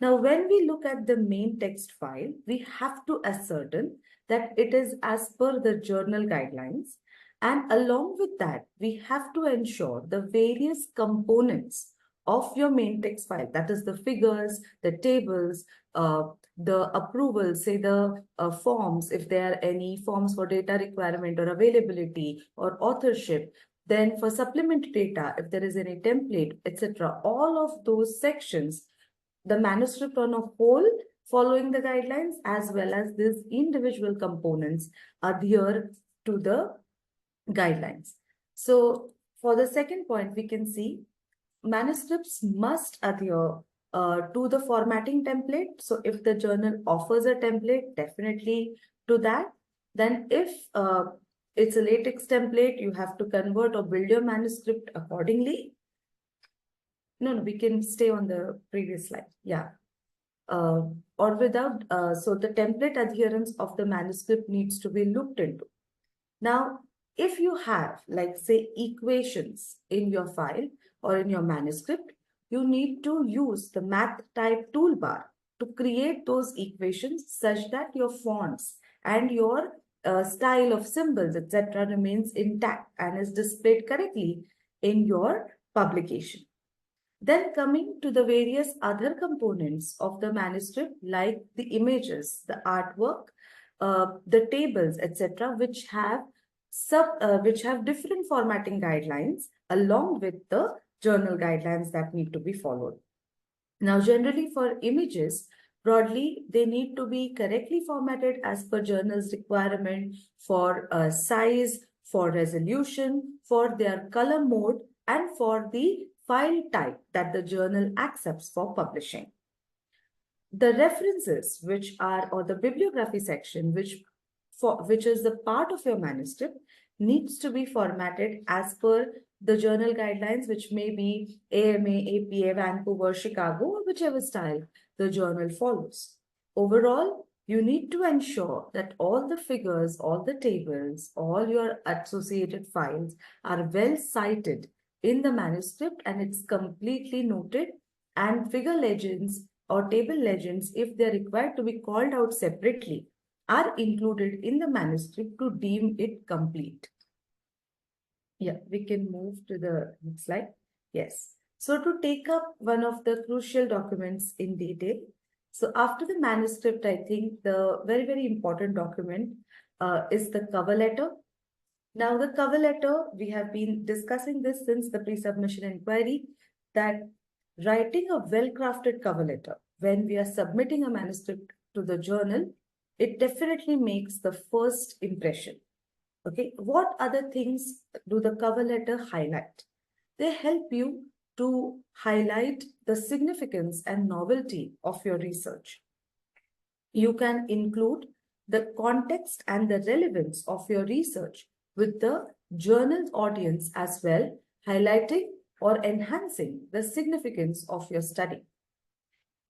Now, when we look at the main text file, we have to ascertain that it is as per the journal guidelines. And along with that, we have to ensure the various components of your main text file, that is the figures, the tables, the approvals, say the forms, if there are any forms for data requirement or availability or authorship, then for supplement data, if there is any template, etc., all of those sections, the manuscript on a whole following the guidelines, as well as these individual components adhere to the guidelines. So for the second point, we can see manuscripts must adhere to the formatting template. So if the journal offers a template, definitely to that. Then if it's a latex template, you have to convert or build your manuscript accordingly. No, we can stay on the previous slide. Yeah. Or without, so the template adherence of the manuscript needs to be looked into. Now, if you have, like, say, equations in your file or in your manuscript, you need to use the math type toolbar to create those equations such that your fonts and your style of symbols, etc., remains intact and is displayed correctly in your publication. Then coming to the various other components of the manuscript, like the images, the artwork, the tables, etc., which have different formatting guidelines along with the journal guidelines that need to be followed. Now, generally for images, broadly, they need to be correctly formatted as per journal's requirement for size, for resolution, for their color mode, and for the file type that the journal accepts for publishing. The references, which are, or the bibliography section, which is the part of your manuscript, needs to be formatted as per the journal guidelines, which may be AMA, APA, Vancouver, Chicago, or whichever style the journal follows. Overall, you need to ensure that all the figures, all the tables, all your associated files are well cited in the manuscript and it's completely noted, and figure legends or table legends, if they're required to be called out separately, are included in the manuscript to deem it complete. Yeah, we can move to the next slide. Yes. So to take up one of the crucial documents in detail. So after the manuscript, I think the very, very important document is the cover letter. Now, the cover letter, we have been discussing this since the pre-submission inquiry, that writing a well-crafted cover letter when we are submitting a manuscript to the journal, it definitely makes the first impression. Okay, what other things do the cover letter highlight? They help you to highlight the significance and novelty of your research. You can include the context and the relevance of your research with the journal's audience as well, highlighting or enhancing the significance of your study.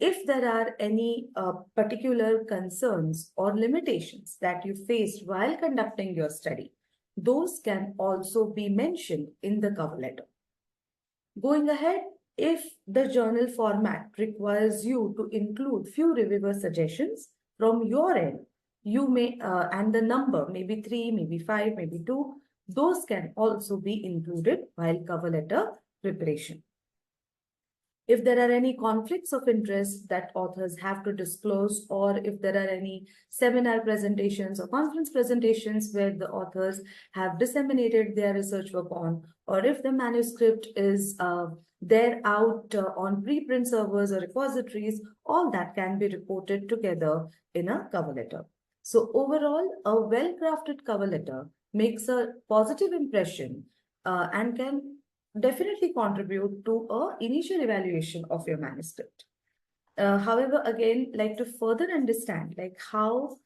If there are any particular concerns or limitations that you faced while conducting your study, those can also be mentioned in the cover letter. Going ahead, if the journal format requires you to include few reviewer suggestions from your end, you may, and the number, maybe 3, maybe 5, maybe 2, those can also be included while cover letter preparation. If there are any conflicts of interest that authors have to disclose, or if there are any seminar presentations or conference presentations where the authors have disseminated their research work on, or if the manuscript is there out on preprint servers or repositories, all that can be reported together in a cover letter. So overall, a well-crafted cover letter makes a positive impression and can definitely contribute to an initial evaluation of your manuscript. However, again, like to further understand like how,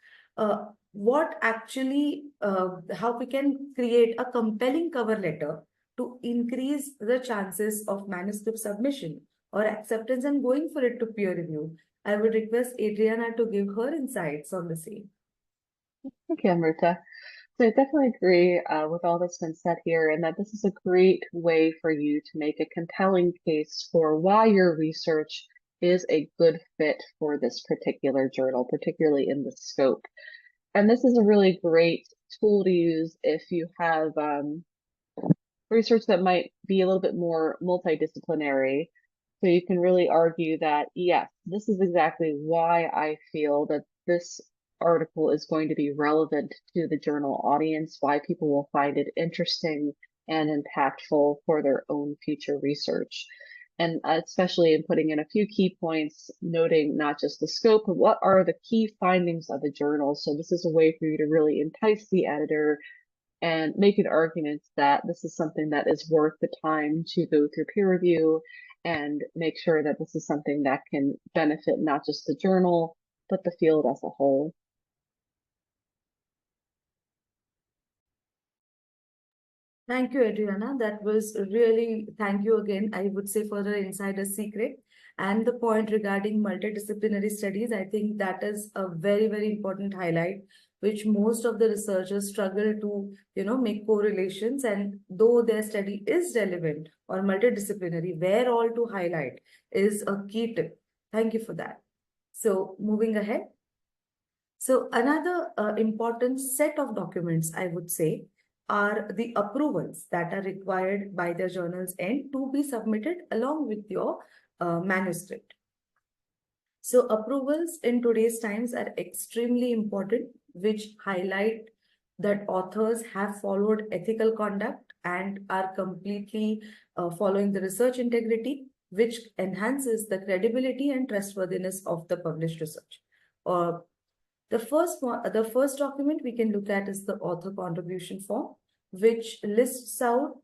what actually, how we can create a compelling cover letter to increase the chances of manuscript submission, or acceptance and going for it to peer review. I would request Adrianna to give her insights on the same. Thank you, Amruta. So I definitely agree with all that's been said here, and that this is a great way for you to make a compelling case for why your research is a good fit for this particular journal, particularly in the scope. And this is a really great tool to use if you have research that might be a little bit more multidisciplinary. So you can really argue that, yes, this is exactly why I feel that this article is going to be relevant to the journal audience, why people will find it interesting and impactful for their own future research. And especially in putting in a few key points, noting not just the scope, but what are the key findings of the journal. So this is a way for you to really entice the editor and make an argument that this is something that is worth the time to go through peer review and make sure that this is something that can benefit not just the journal, but the field as a whole. Thank you, Adriana. That was really, thank you again. I would say for the insider secret and the point regarding multidisciplinary studies, I think that is a very, very important highlight, which most of the researchers struggle to, make correlations. And though their study is relevant or multidisciplinary, where all to highlight is a key tip. Thank you for that. So moving ahead. So another important set of documents, I would say, are the approvals that are required by the journal's end to be submitted along with your manuscript. So approvals in today's times are extremely important, which highlight that authors have followed ethical conduct and are completely following the research integrity, which enhances the credibility and trustworthiness of the published research. The first document we can look at is the author contribution form, which lists out,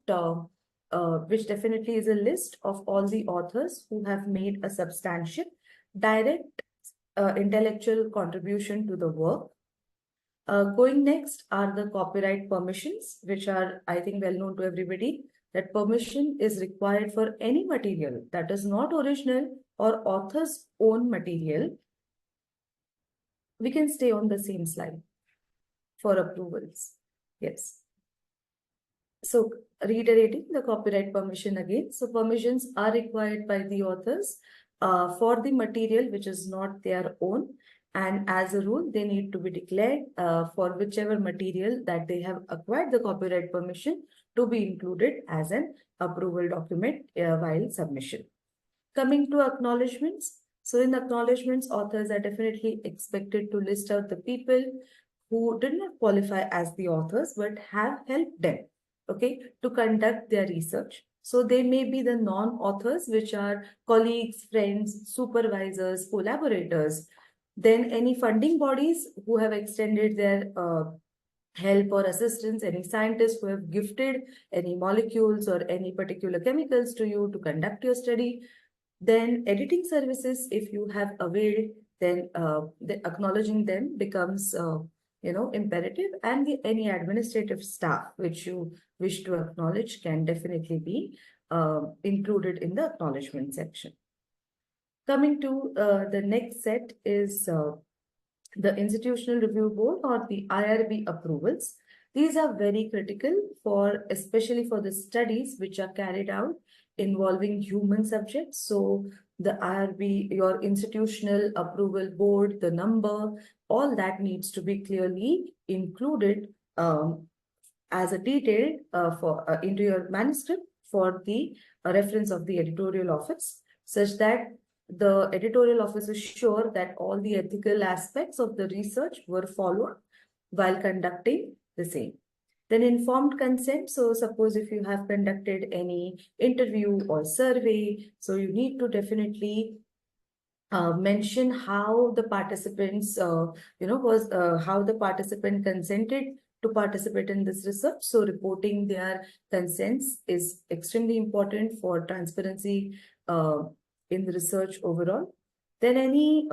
which definitely is a list of all the authors who have made a substantial direct intellectual contribution to the work. Going next are the copyright permissions, which are, I think, well known to everybody, that permission is required for any material that is not original or author's own material. We can stay on the same slide for approvals. Yes. So reiterating the copyright permission again. So permissions are required by the authors for the material which is not their own. And as a rule, they need to be declared for whichever material that they have acquired the copyright permission to be included as an approval document while submission. Coming to acknowledgements. So in acknowledgements, authors are definitely expected to list out the people who did not qualify as the authors, but have helped them, okay, to conduct their research. So they may be the non-authors, which are colleagues, friends, supervisors, collaborators. Then any funding bodies who have extended their help or assistance, any scientists who have gifted any molecules or any particular chemicals to you to conduct your study. Then editing services, if you have availed, then acknowledging them becomes imperative, and any administrative staff which you wish to acknowledge can definitely be included in the acknowledgement section. Coming to the next set is the Institutional Review Board or the IRB approvals. These are very critical for, especially for the studies which are carried out involving human subjects. So the IRB, your institutional approval board, the number, all that needs to be clearly included as a detail into your manuscript for the reference of the editorial office, such that the editorial office is sure that all the ethical aspects of the research were followed while conducting the same. Then informed consent. So suppose if you have conducted any interview or survey, so you need to definitely mention how the participants, how the participant consented to participate in this research. So reporting their consents is extremely important for transparency in the research overall. Then any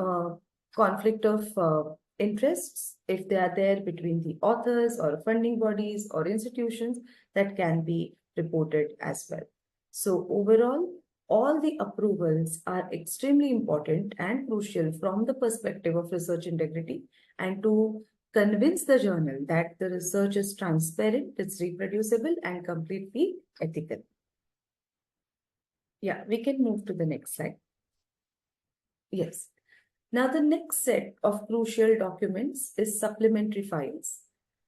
conflict of interests, if they are there between the authors or funding bodies or institutions, that can be reported as well. So overall, all the approvals are extremely important and crucial from the perspective of research integrity and to convince the journal that the research is transparent, it's reproducible, and completely ethical. Yeah, we can move to the next slide. Yes. Now, the next set of crucial documents is supplementary files.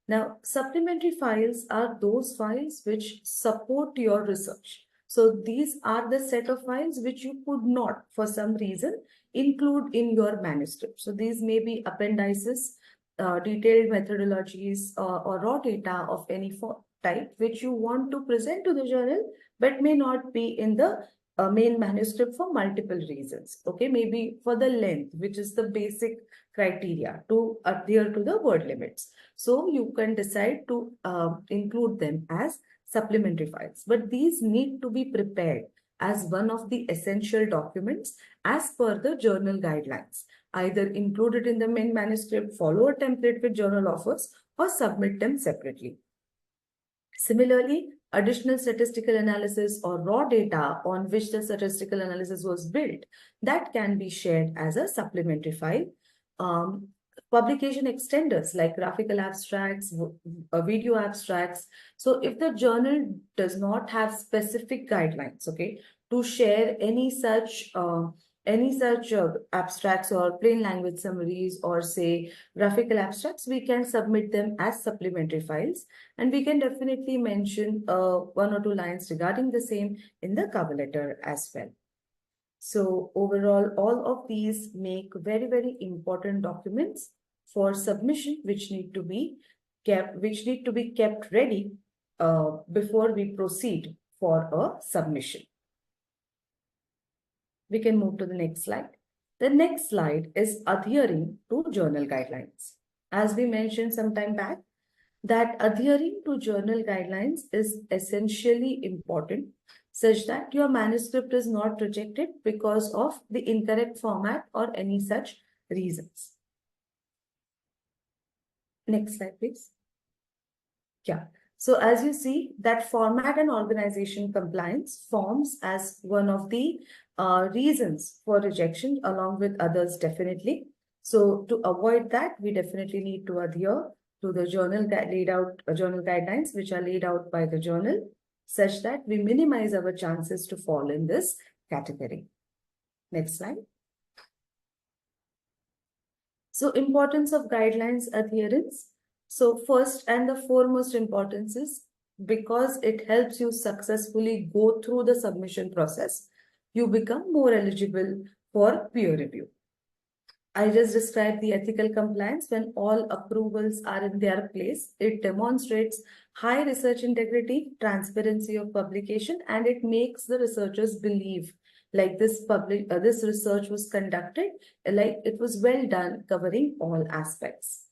Now, supplementary files are those files which support your research. So these are the set of files which you could not, for some reason, include in your manuscript. So these may be appendices, detailed methodologies, or raw data of any type which you want to present to the journal, but may not be in the main manuscript for multiple reasons. Okay, maybe for the length, which is the basic criteria to adhere to the word limits. So you can decide to include them as supplementary files, but these need to be prepared as one of the essential documents as per the journal guidelines. Either include it in the main manuscript, follow a template with journal offers, or submit them separately. Similarly, additional statistical analysis or raw data on which the statistical analysis was built, that can be shared as a supplementary file. Publication extenders like graphical abstracts, video abstracts. So if the journal does not have specific guidelines, okay, to share any such abstracts or plain language summaries or say graphical abstracts, we can submit them as supplementary files, and we can definitely mention 1 or 2 lines regarding the same in the cover letter as well. So overall, all of these make very, very important documents for submission, which need to be kept ready before we proceed for a submission. We can move to the next slide. The next slide is adhering to journal guidelines. As we mentioned some time back, that adhering to journal guidelines is essentially important, such that your manuscript is not rejected because of the incorrect format or any such reasons. Next slide, please. Yeah. So as you see, that format and organization compliance forms as one of the reasons for rejection, along with others definitely. So to avoid that, we definitely need to adhere to the journal guidelines which are laid out by the journal, such that we minimize our chances to fall in this category. Next slide. So importance of guidelines adherence. So first and the foremost importance is because it helps you successfully go through the submission process, you become more eligible for peer review. I just described the ethical compliance. When all approvals are in their place, it demonstrates high research integrity, transparency of publication, and it makes the researchers believe like this research was conducted, like it was well done, covering all aspects.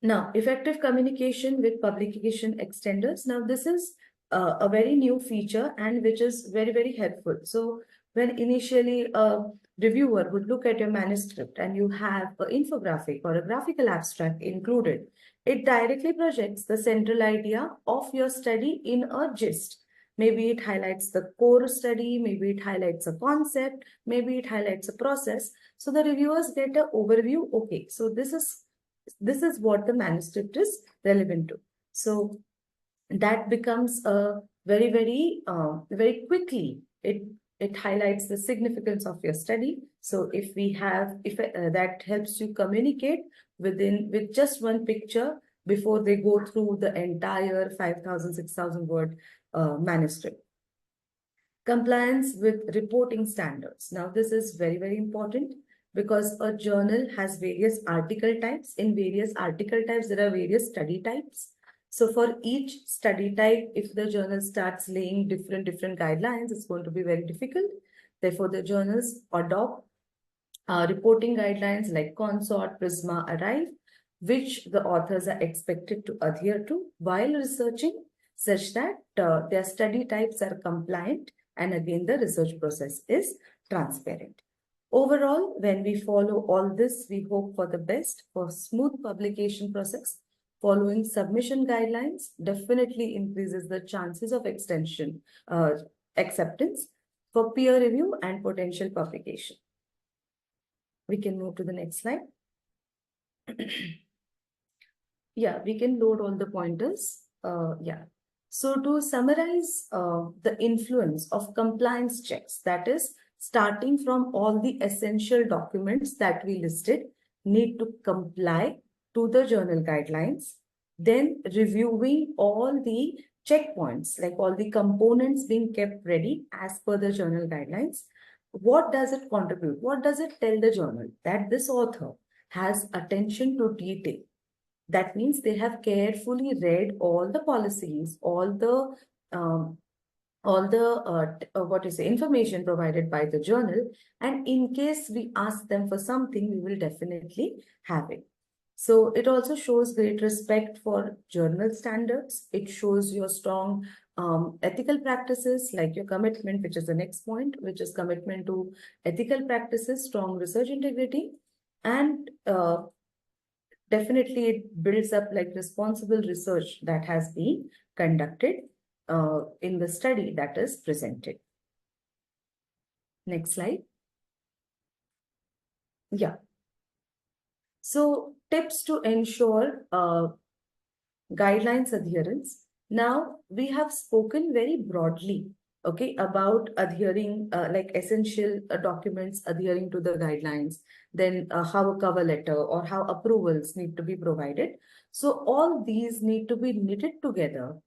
Now, effective communication with publication extenders. Now, this is a very new feature and which is very, very helpful. So when initially a reviewer would look at your manuscript and you have an infographic or a graphical abstract included, it directly projects the central idea of your study in a gist. Maybe it highlights the core study, maybe it highlights a concept, maybe it highlights a process. So the reviewers get an overview. Okay, so this is what the manuscript is relevant to. So that becomes a very, very quickly, it highlights the significance of your study. So if that helps you communicate with just one picture before they go through the entire 5,000, 6,000 word manuscript. Compliance with reporting standards. Now, this is very, very important because a journal has various article types. In various article types, there are various study types. So for each study type, if the journal starts laying different guidelines, it's going to be very difficult. Therefore, the journals adopt reporting guidelines like Consort, Prisma, Arrive, which the authors are expected to adhere to while researching, such that their study types are compliant, and again, the research process is transparent. Overall, when we follow all this, we hope for the best for smooth publication process following submission guidelines definitely increases the chances of acceptance for peer review and potential publication. We can move to the next slide. Yeah, we can load all the pointers. Yeah. So to summarize the influence of compliance checks, that is starting from all the essential documents that we listed need to comply to the journal guidelines, then reviewing all the checkpoints, like all the components being kept ready as per the journal guidelines. What does it contribute? What does it tell the journal? That this author has attention to detail. That means they have carefully read all the policies, um, information provided by the journal. And in case we ask them for something, we will definitely have it. So it also shows great respect for journal standards. It shows your strong ethical practices, like your commitment, which is the next point, which is commitment to ethical practices, strong research integrity, and definitely it builds up like responsible research that has been conducted in the study that is presented. Next slide. Yeah. So tips to ensure guidelines adherence. Now we have spoken very broadly, okay, about adhering, like essential documents adhering to the guidelines, then how a cover letter or how approvals need to be provided. So all these need to be knitted together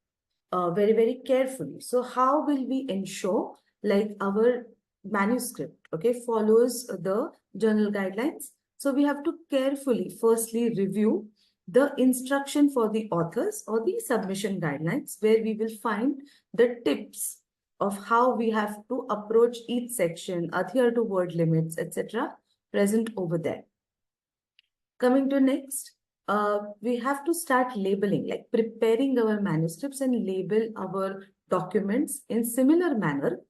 very, very carefully. So how will we ensure like our manuscript, okay, follows the journal guidelines? So we have to carefully firstly review the instruction for the authors or the submission guidelines, where we will find the tips of how we have to approach each section, adhere to word limits, etc., present over there. Coming to next, we have to start labeling, like preparing our manuscripts and label our documents in similar manner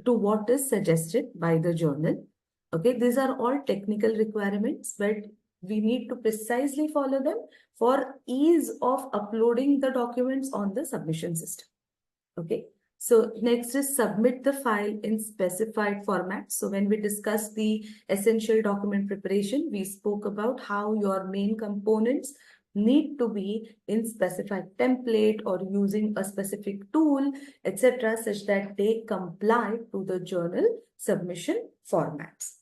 to what is suggested by the journal. Okay, these are all technical requirements, but we need to precisely follow them for ease of uploading the documents on the submission system. Okay. So next is submit the file in specified format. So when we discussed the essential document preparation, we spoke about how your main components need to be in specified template or using a specific tool, etc., such that they comply to the journal submission formats.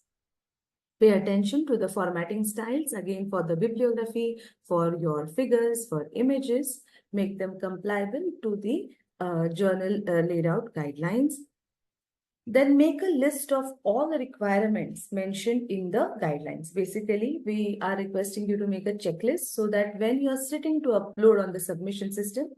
Pay attention to the formatting styles, again, for the bibliography, for your figures, for images, make them compliable to the journal laid out guidelines. Then make a list of all the requirements mentioned in the guidelines. Basically, we are requesting you to make a checklist so that when you're sitting to upload on the submission system,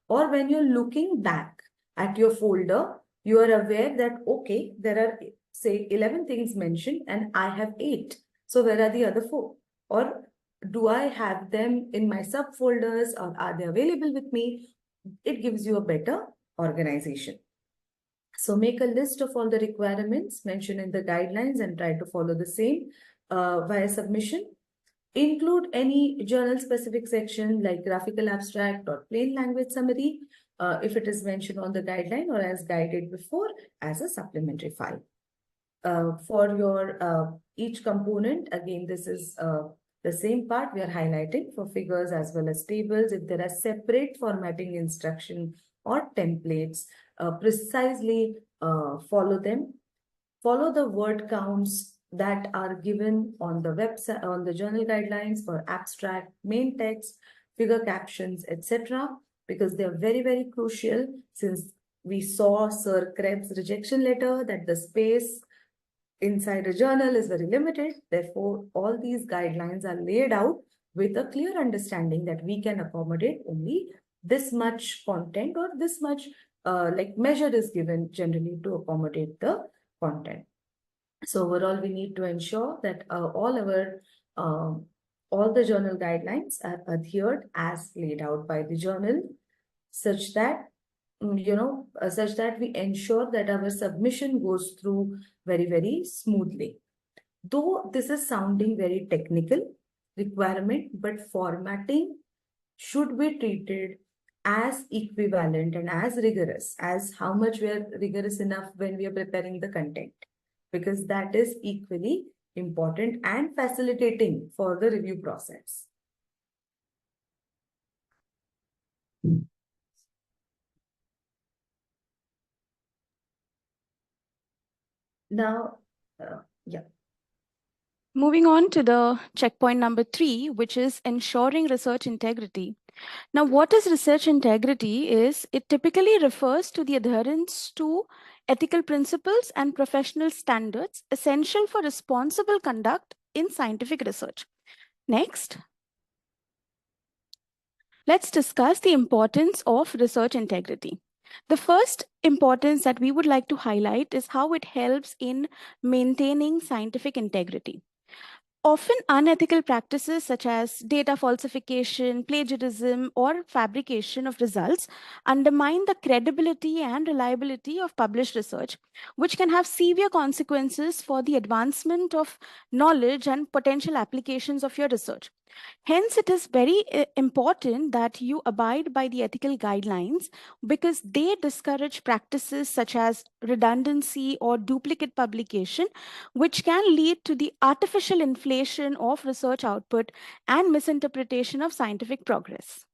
or when you're looking back at your folder, you are aware that, okay, there are, say, 11 things mentioned and I have 8. So where are the other 4? Or do I have them in my subfolders, or are they available with me? It gives you a better organization. So make a list of all the requirements mentioned in the guidelines and try to follow the same via submission. Include any journal-specific section like graphical abstract or plain language summary if it is mentioned on the guideline or as guided before as a supplementary file. For your each component, again, this is the same part we are highlighting for figures as well as tables. If there are separate formatting instruction or templates, precisely follow them. Follow the word counts that are given on the website, on the journal guidelines for abstract, main text, figure captions, etc., because they are very, very crucial, since we saw Sir Krebs' rejection letter that the space inside a journal is very limited. Therefore, all these guidelines are laid out with a clear understanding that we can accommodate only this much content, or this much like measure is given generally to accommodate the content. So overall, we need to ensure that all the journal guidelines are adhered as laid out by the journal, such that such that we ensure that our submission goes through very, very smoothly. Though this is sounding very technical requirement, but formatting should be treated as equivalent and as rigorous as how much we are rigorous enough when we are preparing the content, because that is equally important and facilitating for the review process. Now, yeah. Moving on to the checkpoint number 3, which is ensuring research integrity. Now, what is research integrity is it typically refers to the adherence to ethical principles and professional standards essential for responsible conduct in scientific research. Next, let's discuss the importance of research integrity. The first importance that we would like to highlight is how it helps in maintaining scientific integrity. Often unethical practices such as data falsification, plagiarism, or fabrication of results undermine the credibility and reliability of published research, which can have severe consequences for the advancement of knowledge and potential applications of your research. Hence, it is very important that you abide by the ethical guidelines because they discourage practices such as redundancy or duplicate publication, which can lead to the artificial inflation of research output and misinterpretation of scientific progress.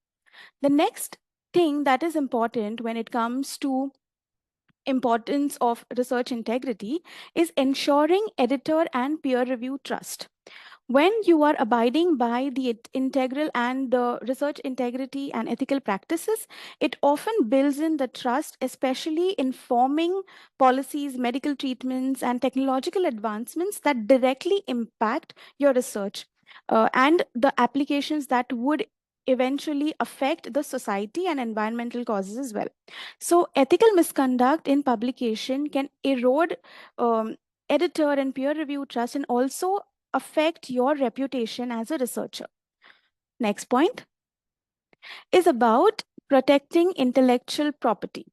The next thing that is important when it comes to importance of research integrity is ensuring editor and peer review trust. When you are abiding by the integral and the research integrity and ethical practices, it often builds in the trust, especially in forming policies, medical treatments, and technological advancements that directly impact your research and the applications that would eventually affect the society and environmental causes as well. So ethical misconduct in publication can erode editor and peer review trust and also affect your reputation as a researcher. Next point is about protecting intellectual property.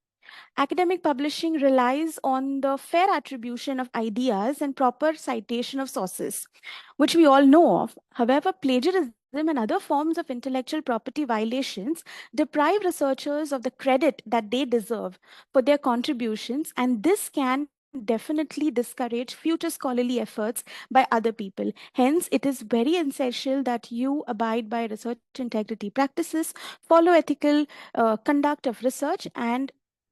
Academic publishing relies on the fair attribution of ideas and proper citation of sources, which we all know of. However, plagiarism and other forms of intellectual property violations deprive researchers of the credit that they deserve for their contributions, and this can definitely discourage future scholarly efforts by other people. Hence, it is very essential that you abide by research integrity practices, follow ethical conduct of research, and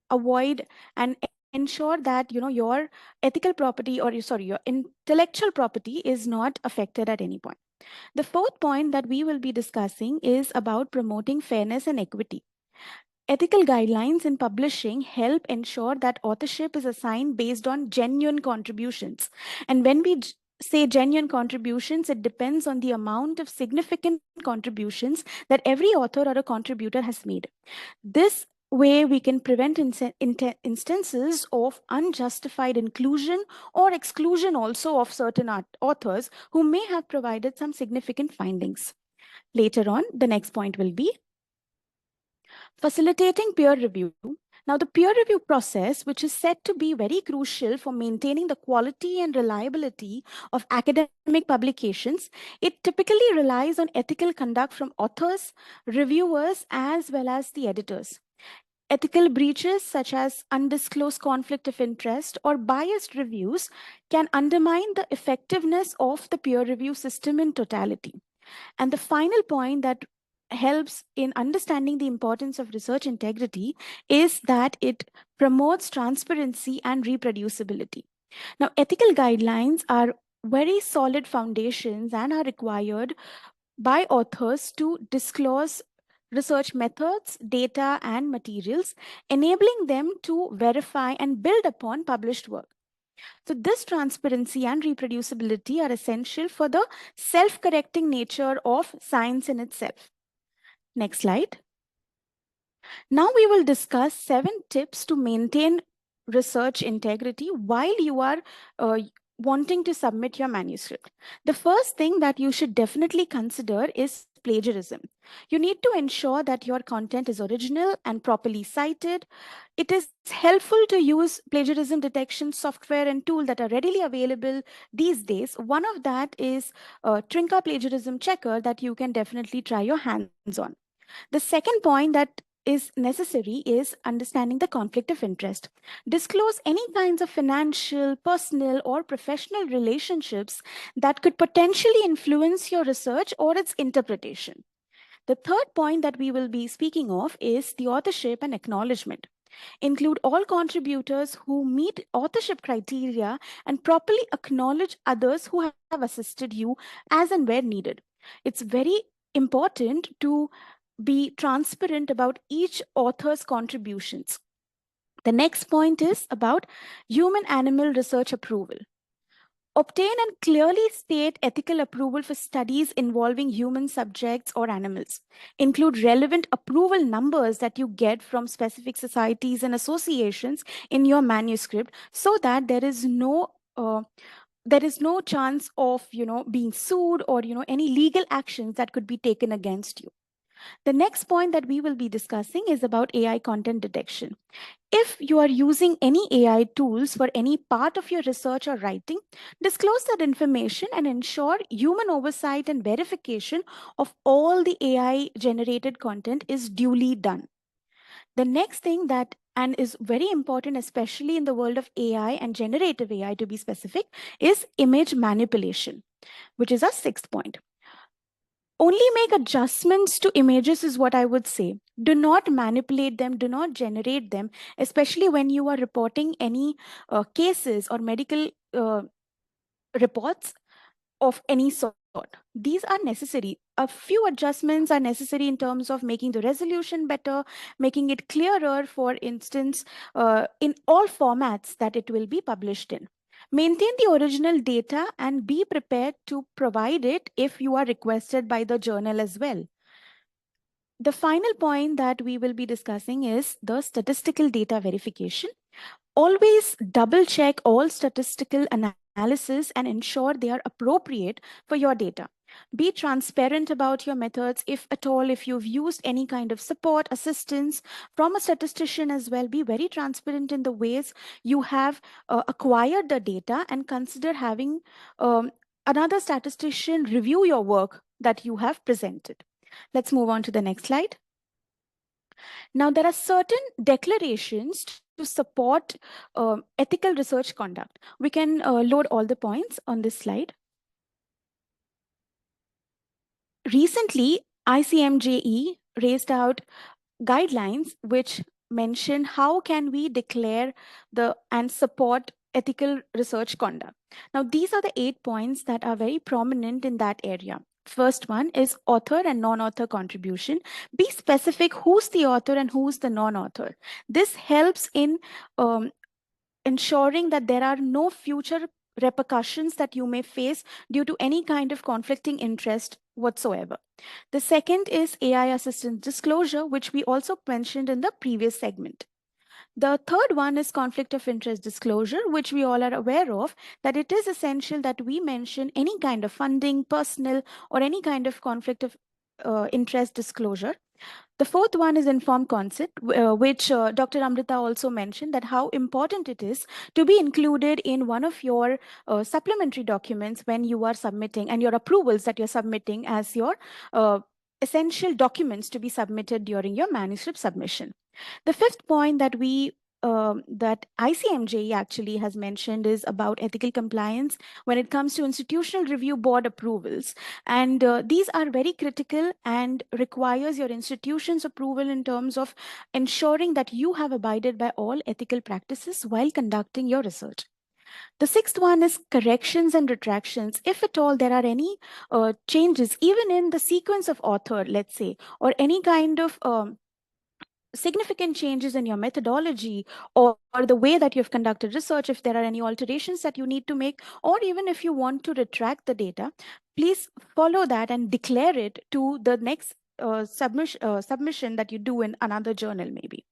avoid and ensure that your ethical property or your intellectual property is not affected at any point. The fourth point that we will be discussing is about promoting fairness and equity. Ethical guidelines in publishing help ensure that authorship is assigned based on genuine contributions. And when we say genuine contributions, it depends on the amount of significant contributions that every author or a contributor has made. This way, we can prevent instances of unjustified inclusion or exclusion also of certain authors who may have provided some significant findings. Later on, the next point will be facilitating peer review. Now, the peer review process, which is said to be very crucial for maintaining the quality and reliability of academic publications, it typically relies on ethical conduct from authors, reviewers, as well as the editors. Ethical breaches such as undisclosed conflict of interest or biased reviews can undermine the effectiveness of the peer review system in totality. And the final point that helps in understanding the importance of research integrity is that it promotes transparency and reproducibility. Now, ethical guidelines are very solid foundations and are required by authors to disclose research methods, data, and materials, enabling them to verify and build upon published work. So this transparency and reproducibility are essential for the self-correcting nature of science in itself. Next slide. Now we will discuss 7 tips to maintain research integrity while you are wanting to submit your manuscript. The first thing that you should definitely consider is plagiarism. You need to ensure that your content is original and properly cited. It is helpful to use plagiarism detection software and tools that are readily available these days. One of that is Trinka Plagiarism Checker that you can definitely try your hands on. The second point that is necessary is understanding the conflict of interest. Disclose any kinds of financial, personal, or professional relationships that could potentially influence your research or its interpretation. The third point that we will be speaking of is the authorship and acknowledgement. Include all contributors who meet authorship criteria and properly acknowledge others who have assisted you as and where needed. It's very important to be transparent about each author's contributions. The next point is about human animal research approval. Obtain and clearly state ethical approval for studies involving human subjects or animals. Include relevant approval numbers that you get from specific societies and associations in your manuscript so that there is no chance of being sued or any legal actions that could be taken against you. The next point that we will be discussing is about AI content detection. If you are using any AI tools for any part of your research or writing, disclose that information and ensure human oversight and verification of all the AI generated content is duly done. The next thing that and is very important, especially in the world of AI and generative AI to be specific, is image manipulation, which is our sixth point. Only make adjustments to images is what I would say. Do not manipulate them, do not generate them, especially when you are reporting any cases or medical reports of any sort. These are necessary. A few adjustments are necessary in terms of making the resolution better, making it clearer, for instance, in all formats that it will be published in. Maintain the original data and be prepared to provide it if you are requested by the journal as well. The final point that we will be discussing is the statistical data verification. Always double check all statistical analysis and ensure they are appropriate for your data. Be transparent about your methods, if at all, if you've used any kind of support, assistance from a statistician as well. Be very transparent in the ways you have acquired the data and consider having another statistician review your work that you have presented. Let's move on to the next slide. Now, there are certain declarations to support ethical research conduct. We can load all the points on this slide. Recently, ICMJE raised out guidelines which mention how can we declare and support ethical research conduct. Now, these are the 8 points that are very prominent in that area. First one is author and non-author contribution. Be specific who's the author and who's the non-author. This helps in ensuring that there are no future repercussions that you may face due to any kind of conflicting interest whatsoever. The second is AI assistance disclosure, which we also mentioned in the previous segment. The third one is conflict of interest disclosure, which we all are aware of, that it is essential that we mention any kind of funding, personal, or any kind of conflict of interest disclosure. The fourth one is informed consent, which Dr. Amruta also mentioned, that how important it is to be included in one of your supplementary documents when you are submitting, and your approvals that you're submitting as your essential documents to be submitted during your manuscript submission. The fifth point that that ICMJE actually has mentioned is about ethical compliance when it comes to institutional review board approvals. And these are very critical and requires your institution's approval in terms of ensuring that you have abided by all ethical practices while conducting your research. The sixth one is corrections and retractions. If at all there are any changes, even in the sequence of author, let's say, or any kind of significant changes in your methodology or the way that you've conducted research, if there are any alterations that you need to make, or even if you want to retract the data, please follow that and declare it to the next submission that you do in another journal maybe.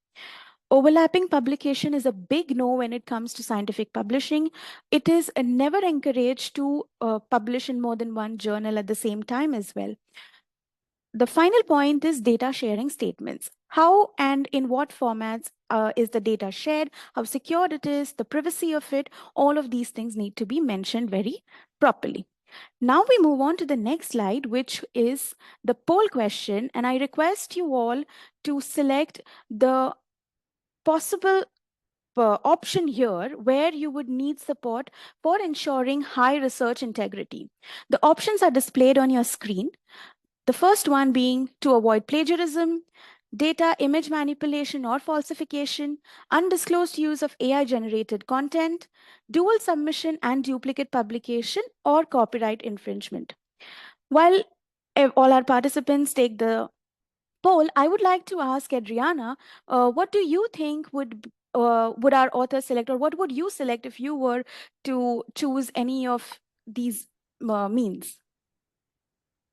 Overlapping publication is a big no when it comes to scientific publishing. It is never encouraged to publish in more than one journal at the same time as well. The final point is data sharing statements. How and in what formats is the data shared, how secure it is, the privacy of it, all of these things need to be mentioned very properly. Now we move on to the next slide, which is the poll question. And I request you all to select the possible option here where you would need support for ensuring high research integrity. The options are displayed on your screen. The first one being to avoid plagiarism, data image manipulation or falsification, undisclosed use of AI generated content, dual submission and duplicate publication, or copyright infringement. While all our participants take the poll, I would like to ask Adriana, what do you think would our author select, or what would you select if you were to choose any of these means?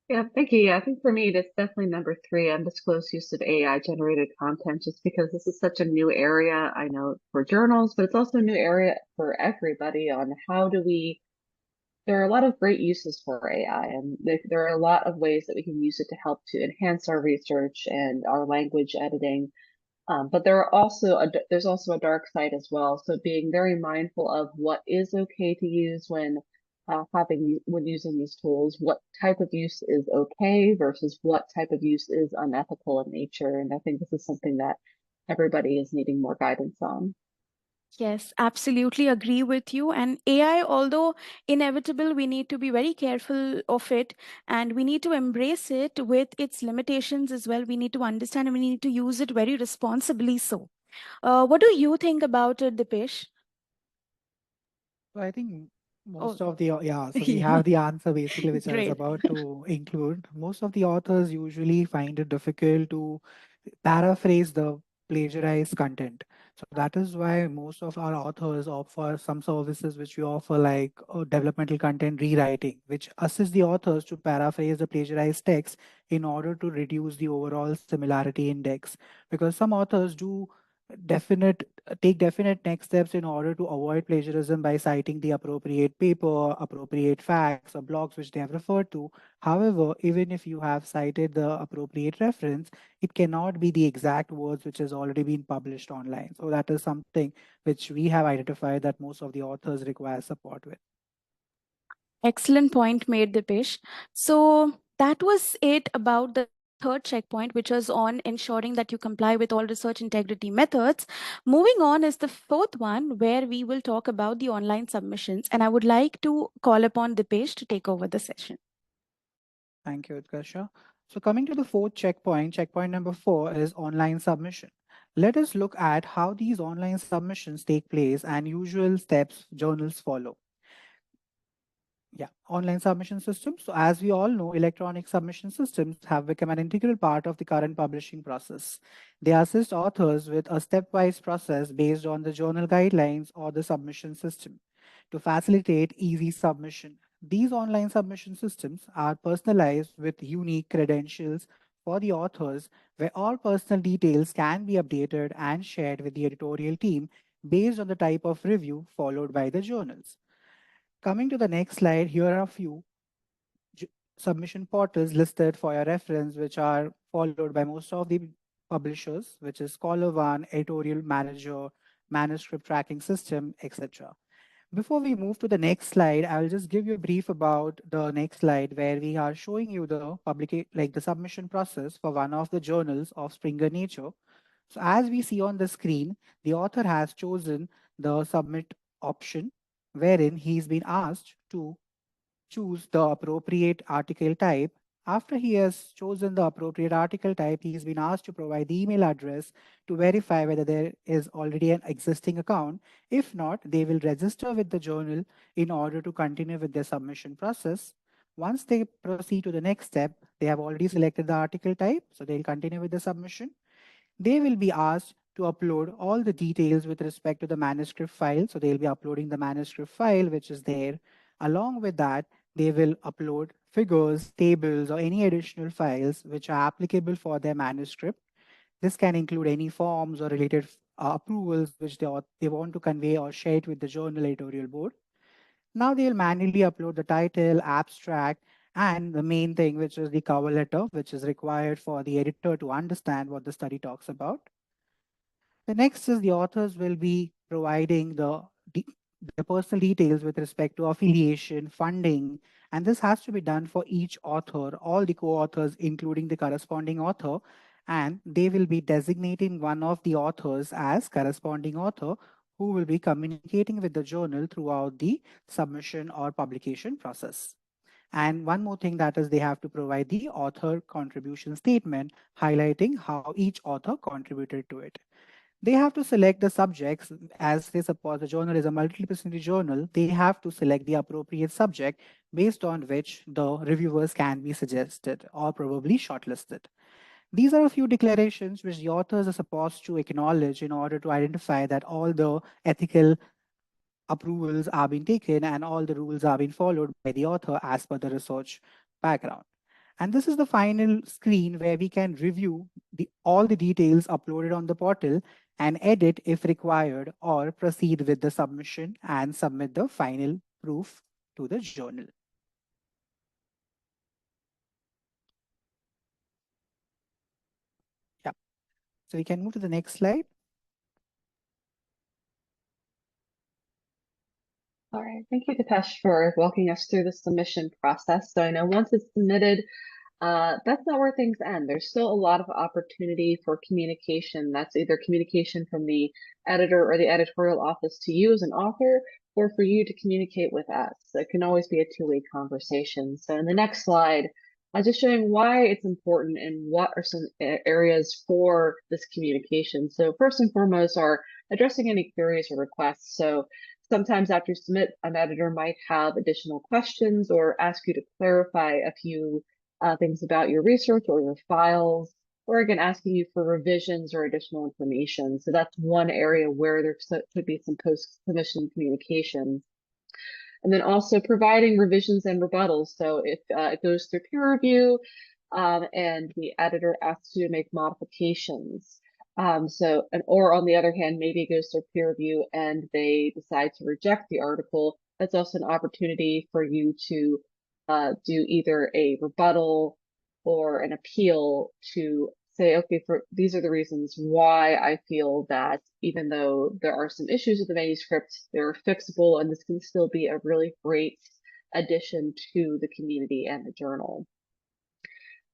Yeah, thank you. Yeah, I think for me, that's definitely number three, undisclosed use of AI generated content, just because this is such a new area. I know for journals, but it's also a new area for everybody on how do we. There are a lot of great uses for AI, and there are a lot of ways that we can use it to help to enhance our research and our language editing. But there's also a dark side as well. So being very mindful of what is okay to use when when using these tools, what type of use is okay versus what type of use is unethical in nature. And I think this is something that everybody is needing more guidance on. Yes, absolutely agree with you. And AI, although inevitable, we need to be very careful of it and we need to embrace it with its limitations as well. We need to understand and we need to use it very responsibly. So, what do you think about it, Dipesh? So I think Oh, most of the, yeah, so we yeah, have the answer basically, which I was great. about to include. Most of the authors usually find it difficult to paraphrase the plagiarized content. So that is why most of our authors offer some services which we offer, like developmental content rewriting, which assists the authors to paraphrase the plagiarized text in order to reduce the overall similarity index. Because some authors do definite take definite next steps in order to avoid plagiarism by citing the appropriate paper, appropriate facts, or blogs which they have referred to. However, even if you have cited the appropriate reference, it cannot be the exact words which has already been published online. So that is something which we have identified that most of the authors require support with. Excellent point made, Dipesh. So that was it about the third checkpoint, which was on ensuring that you comply with all research integrity methods. Moving on is the fourth one, where we will talk about the online submissions. And I would like to call upon Dipesh to take over the session. Thank you, Utkarsha. So coming to the fourth checkpoint, checkpoint number 4 is online submission. Let us look at how these online submissions take place and usual steps journals follow. Yeah, online submission systems. So as we all know, electronic submission systems have become an integral part of the current publishing process. They assist authors with a stepwise process based on the journal guidelines or the submission system to facilitate easy submission. These online submission systems are personalized with unique credentials for the authors, where all personal details can be updated and shared with the editorial team based on the type of review followed by the journals. Coming to the next slide, here are a few submission portals listed for your reference, which are followed by most of the publishers, which is Scholar One, Editorial Manager, Manuscript Tracking System, etc. Before we move to the next slide, I will just give you a brief about the next slide where we are showing you the the submission process for one of the journals of Springer Nature. So as we see on the screen, the author has chosen the submit option, wherein he's been asked to choose the appropriate article type. After he has chosen the appropriate article type, he's been asked to provide the email address to verify whether there is already an existing account. If not, they will register with the journal in order to continue with their submission process. Once they proceed to the next step, they have already selected the article type, so they'll continue with the submission. They will be asked to upload all the details with respect to the manuscript file. So they'll be uploading the manuscript file, which is there. Along with that, they will upload figures, tables, or any additional files which are applicable for their manuscript. This can include any forms or related approvals which they want to convey or share it with the journal editorial board. Now they'll manually upload the title, abstract, and the main thing, which is the cover letter, which is required for the editor to understand what the study talks about. The next is the authors will be providing the their personal details with respect to affiliation, funding, and this has to be done for each author, all the co-authors, including the corresponding author, and they will be designating one of the authors as corresponding author who will be communicating with the journal throughout the submission or publication process. And one more thing, that is they have to provide the author contribution statement highlighting how each author contributed to it. They have to select the subjects. As they suppose the journal is a multidisciplinary journal, they have to select the appropriate subject based on which the reviewers can be suggested or probably shortlisted. These are a few declarations which the authors are supposed to acknowledge in order to identify that all the ethical approvals are being taken and all the rules are being followed by the author as per the research background. And this is the final screen where we can review all the details uploaded on the portal and edit if required, or proceed with the submission and submit the final proof to the journal. Yeah. So we can move to the next slide. All right, thank you, Deepesh, for walking us through the submission process. So I know once it's submitted, that's not where things end. There's still a lot of opportunity for communication. That's either communication from the editor or the editorial office to you as an author, or for you to communicate with us. It can always be a two-way conversation. So in the next slide, I'm just showing why it's important and what are some areas for this communication. So first and foremost are addressing any queries or requests. So sometimes after you submit, an editor might have additional questions or ask you to clarify a few things about your research or your files, or again, asking you for revisions or additional information. So that's one area where there could be some post-submission communication. And then also providing revisions and rebuttals. So if it goes through peer review and the editor asks you to make modifications, or on the other hand, maybe it goes through peer review and they decide to reject the article, that's also an opportunity for you to do either a rebuttal or an appeal to say, okay, these are the reasons why I feel that even though there are some issues with the manuscript, they're fixable, and this can still be a really great addition to the community and the journal.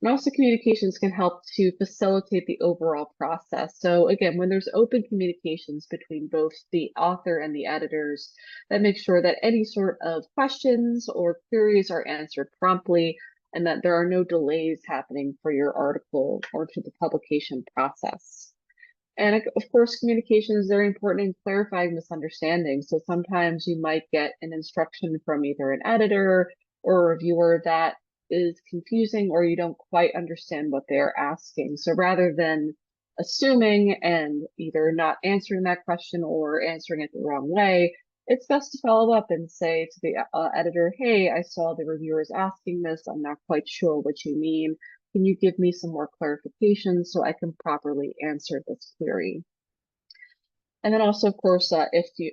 And also communications can help to facilitate the overall process. So again, when there's open communications between both the author and the editors, that makes sure that any sort of questions or queries are answered promptly and that there are no delays happening for your article or to the publication process. And of course, communication is very important in clarifying misunderstandings. So sometimes you might get an instruction from either an editor or a reviewer that is confusing, or you don't quite understand what they're asking. So rather than assuming and either not answering that question or answering it the wrong way, it's best to follow up and say to the editor, hey, I saw the reviewers asking this. I'm not quite sure what you mean. Can you give me some more clarification so I can properly answer this query? And then also, of course, if you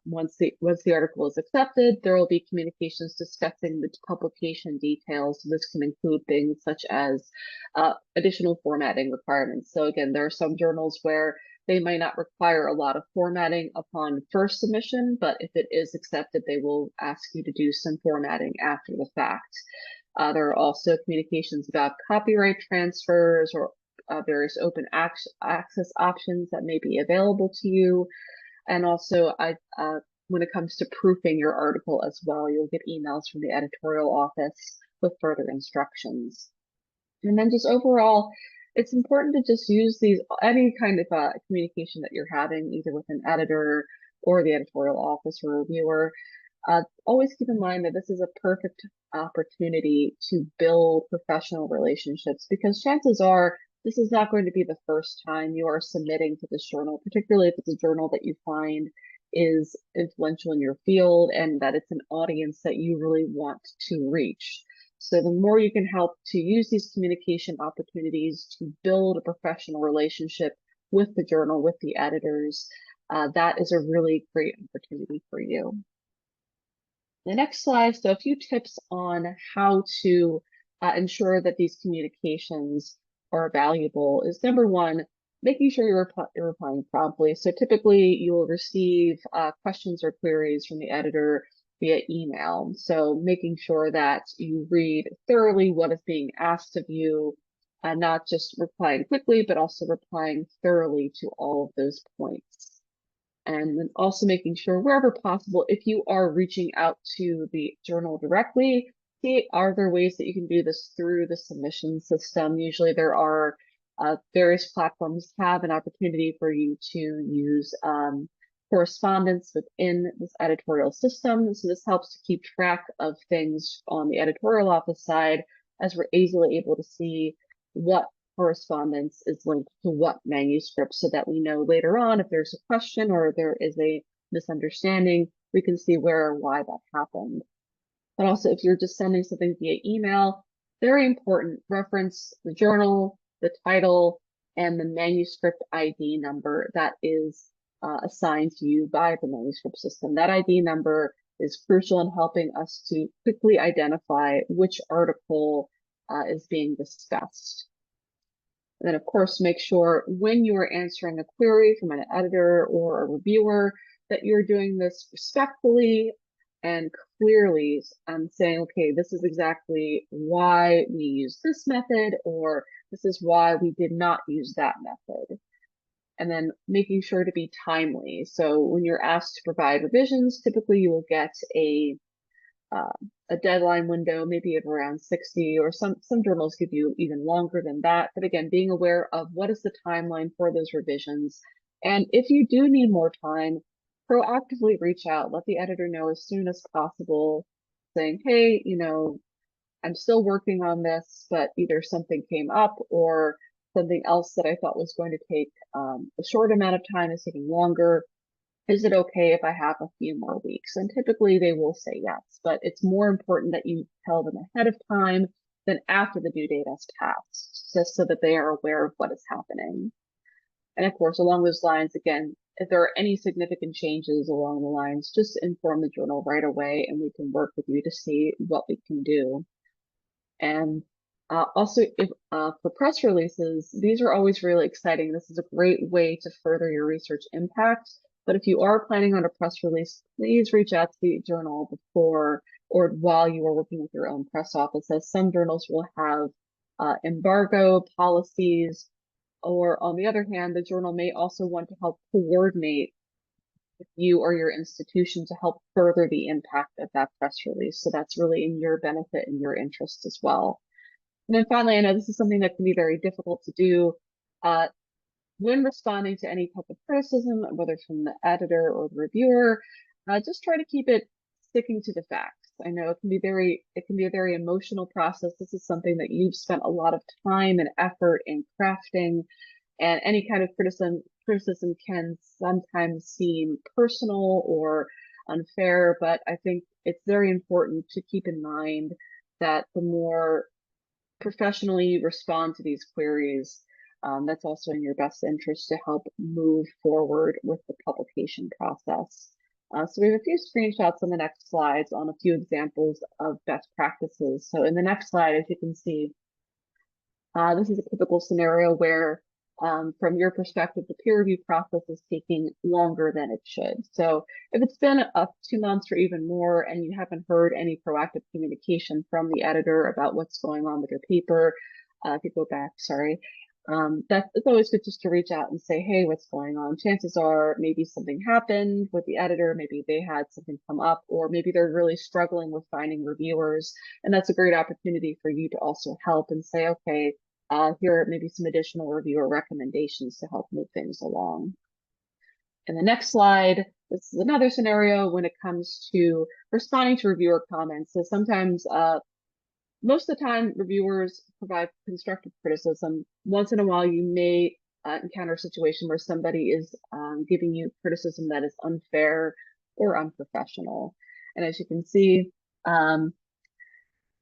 once the article is accepted, there will be communications discussing the publication details. This can include things such as additional formatting requirements. So again, there are some journals where they might not require a lot of formatting upon first submission, but if it is accepted, they will ask you to do some formatting after the fact. There are also communications about copyright transfers or various open access options that may be available to you. And also, when it comes to proofing your article as well, you'll get emails from the editorial office with further instructions. And then just overall, it's important to just use any kind of communication that you're having, either with an editor or the editorial office or reviewer. Always keep in mind that this is a perfect opportunity to build professional relationships, because chances are this is not going to be the first time you are submitting to this journal, particularly if it's a journal that you find is influential in your field and that it's an audience that you really want to reach. So the more you can help to use these communication opportunities to build a professional relationship with the journal, with the editors, that is a really great opportunity for you. The next slide, so a few tips on how to ensure that these communications are valuable is number one, making sure you're replying promptly. So typically you will receive questions or queries from the editor via email. So making sure that you read thoroughly what is being asked of you, not just replying quickly, but also replying thoroughly to all of those points. And then also making sure wherever possible, if you are reaching out to the journal directly, see, are there ways that you can do this through the submission system? Usually there are various platforms have an opportunity for you to use correspondence within this editorial system. So this helps to keep track of things on the editorial office side, as we're easily able to see what correspondence is linked to what manuscript, so that we know later on if there's a question or there is a misunderstanding, we can see where or why that happened. But also, if you're just sending something via email, very important, reference the journal, the title, and the manuscript ID number that is assigned to you by the manuscript system. That ID number is crucial in helping us to quickly identify which article is being discussed. And then, of course, make sure when you are answering a query from an editor or a reviewer that you're doing this respectfully and clearly, saying, okay, this is exactly why we use this method, or this is why we did not use that method. And then making sure to be timely. So when you're asked to provide revisions, typically you will get a deadline window, maybe of around 60, or some journals give you even longer than that. But again, being aware of what is the timeline for those revisions. And if you do need more time, proactively reach out, let the editor know as soon as possible, saying, hey, you know, I'm still working on this, but either something came up or something else that I thought was going to take a short amount of time is taking longer. Is it okay if I have a few more weeks? And typically they will say yes, but it's more important that you tell them ahead of time than after the due date has passed, just so that they are aware of what is happening. And of course, along those lines, again, if there are any significant changes along the lines, just inform the journal right away and we can work with you to see what we can do. And also, if for press releases, these are always really exciting. This is a great way to further your research impact. But if you are planning on a press release, please reach out to the journal before or while you are working with your own press office, as some journals will have embargo policies, or on the other hand, the journal may also want to help coordinate with you or your institution to help further the impact of that press release. So that's really in your benefit and your interest as well. And then finally, I know this is something that can be very difficult to do. When responding to any type of criticism, whether from the editor or the reviewer, just try to keep it sticking to the facts. I know it can be a very emotional process. This is something that you've spent a lot of time and effort in crafting, and any kind of criticism can sometimes seem personal or unfair, but I think it's very important to keep in mind that the more professionally you respond to these queries, that's also in your best interest to help move forward with the publication process. So we have a few screenshots on the next slides on a few examples of best practices. So in the next slide, as you can see, this is a typical scenario where, from your perspective, the peer review process is taking longer than it should. So if it's been 2 months or even more and you haven't heard any proactive communication from the editor about what's going on with your paper, if you go back, sorry, it's always good just to reach out and say, hey, what's going on? Chances are maybe something happened with the editor, maybe they had something come up, or maybe they're really struggling with finding reviewers. And that's a great opportunity for you to also help and say, okay, here are maybe some additional reviewer recommendations to help move things along. In the next slide, this is another scenario when it comes to responding to reviewer comments. So sometimes, most of the time, reviewers provide constructive criticism. Once in a while, you may encounter a situation where somebody is giving you criticism that is unfair or unprofessional. And as you can see,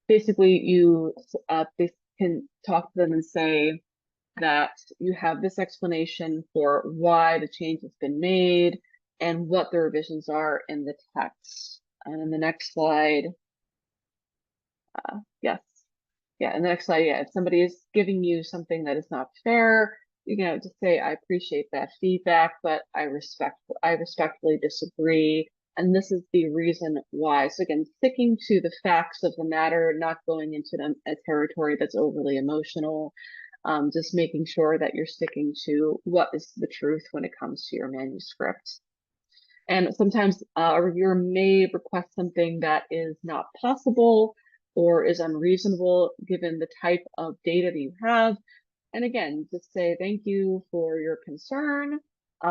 basically you can talk to them and say that you have this explanation for why the change has been made and what the revisions are in the text. And in the next slide, yes. Yeah, in the next slide, yeah, if somebody is giving you something that is not fair, to say I appreciate that feedback, but I respectfully disagree. And this is the reason why. So again, sticking to the facts of the matter, not going into a territory that's overly emotional, just making sure that you're sticking to what is the truth when it comes to your manuscript. And sometimes a reviewer may request something that is not possible or is unreasonable given the type of data that you have. And again, just say thank you for your concern.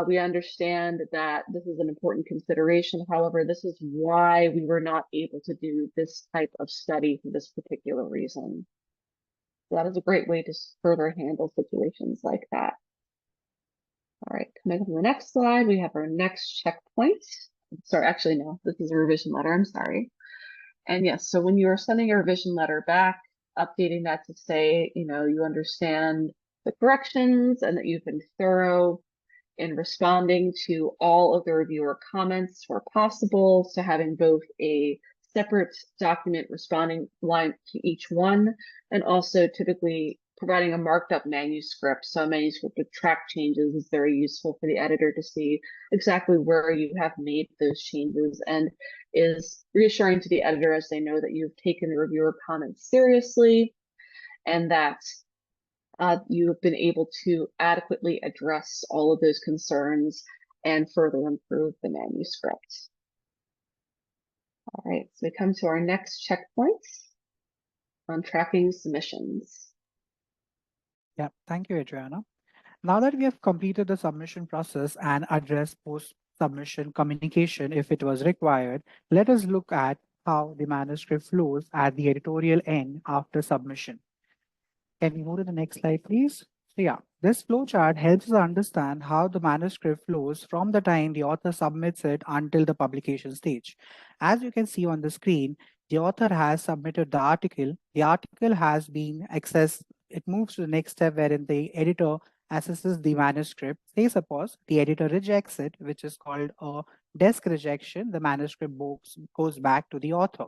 We understand that this is an important consideration. However, this is why we were not able to do this type of study for this particular reason. So that is a great way to further handle situations like that. All right, coming up to the next slide, we have our next checkpoint. Sorry, actually, no, this is a revision letter. I'm sorry. And yes, so when you are sending a revision letter back, updating that to say, you understand the corrections and that you've been thorough in responding to all of the reviewer comments where possible. So having both a separate document responding line to each one, and also typically providing a marked up manuscript. So a manuscript with track changes is very useful for the editor to see exactly where you have made those changes, and is reassuring to the editor as they know that you've taken the reviewer comments seriously and that you have been able to adequately address all of those concerns and further improve the manuscript. All right, so we come to our next checkpoint on tracking submissions. Yeah, thank you, Adrianna. Now that we have completed the submission process and addressed post-submission communication if it was required, let us look at how the manuscript flows at the editorial end after submission. Can we move to the next slide, please? So yeah, this flowchart helps us understand how the manuscript flows from the time the author submits it until the publication stage. As you can see on the screen, the author has submitted the article. The article has been accessed. It moves to the next step wherein the editor assesses the manuscript. Say suppose the editor rejects it, which is called a desk rejection. The manuscript goes back to the author.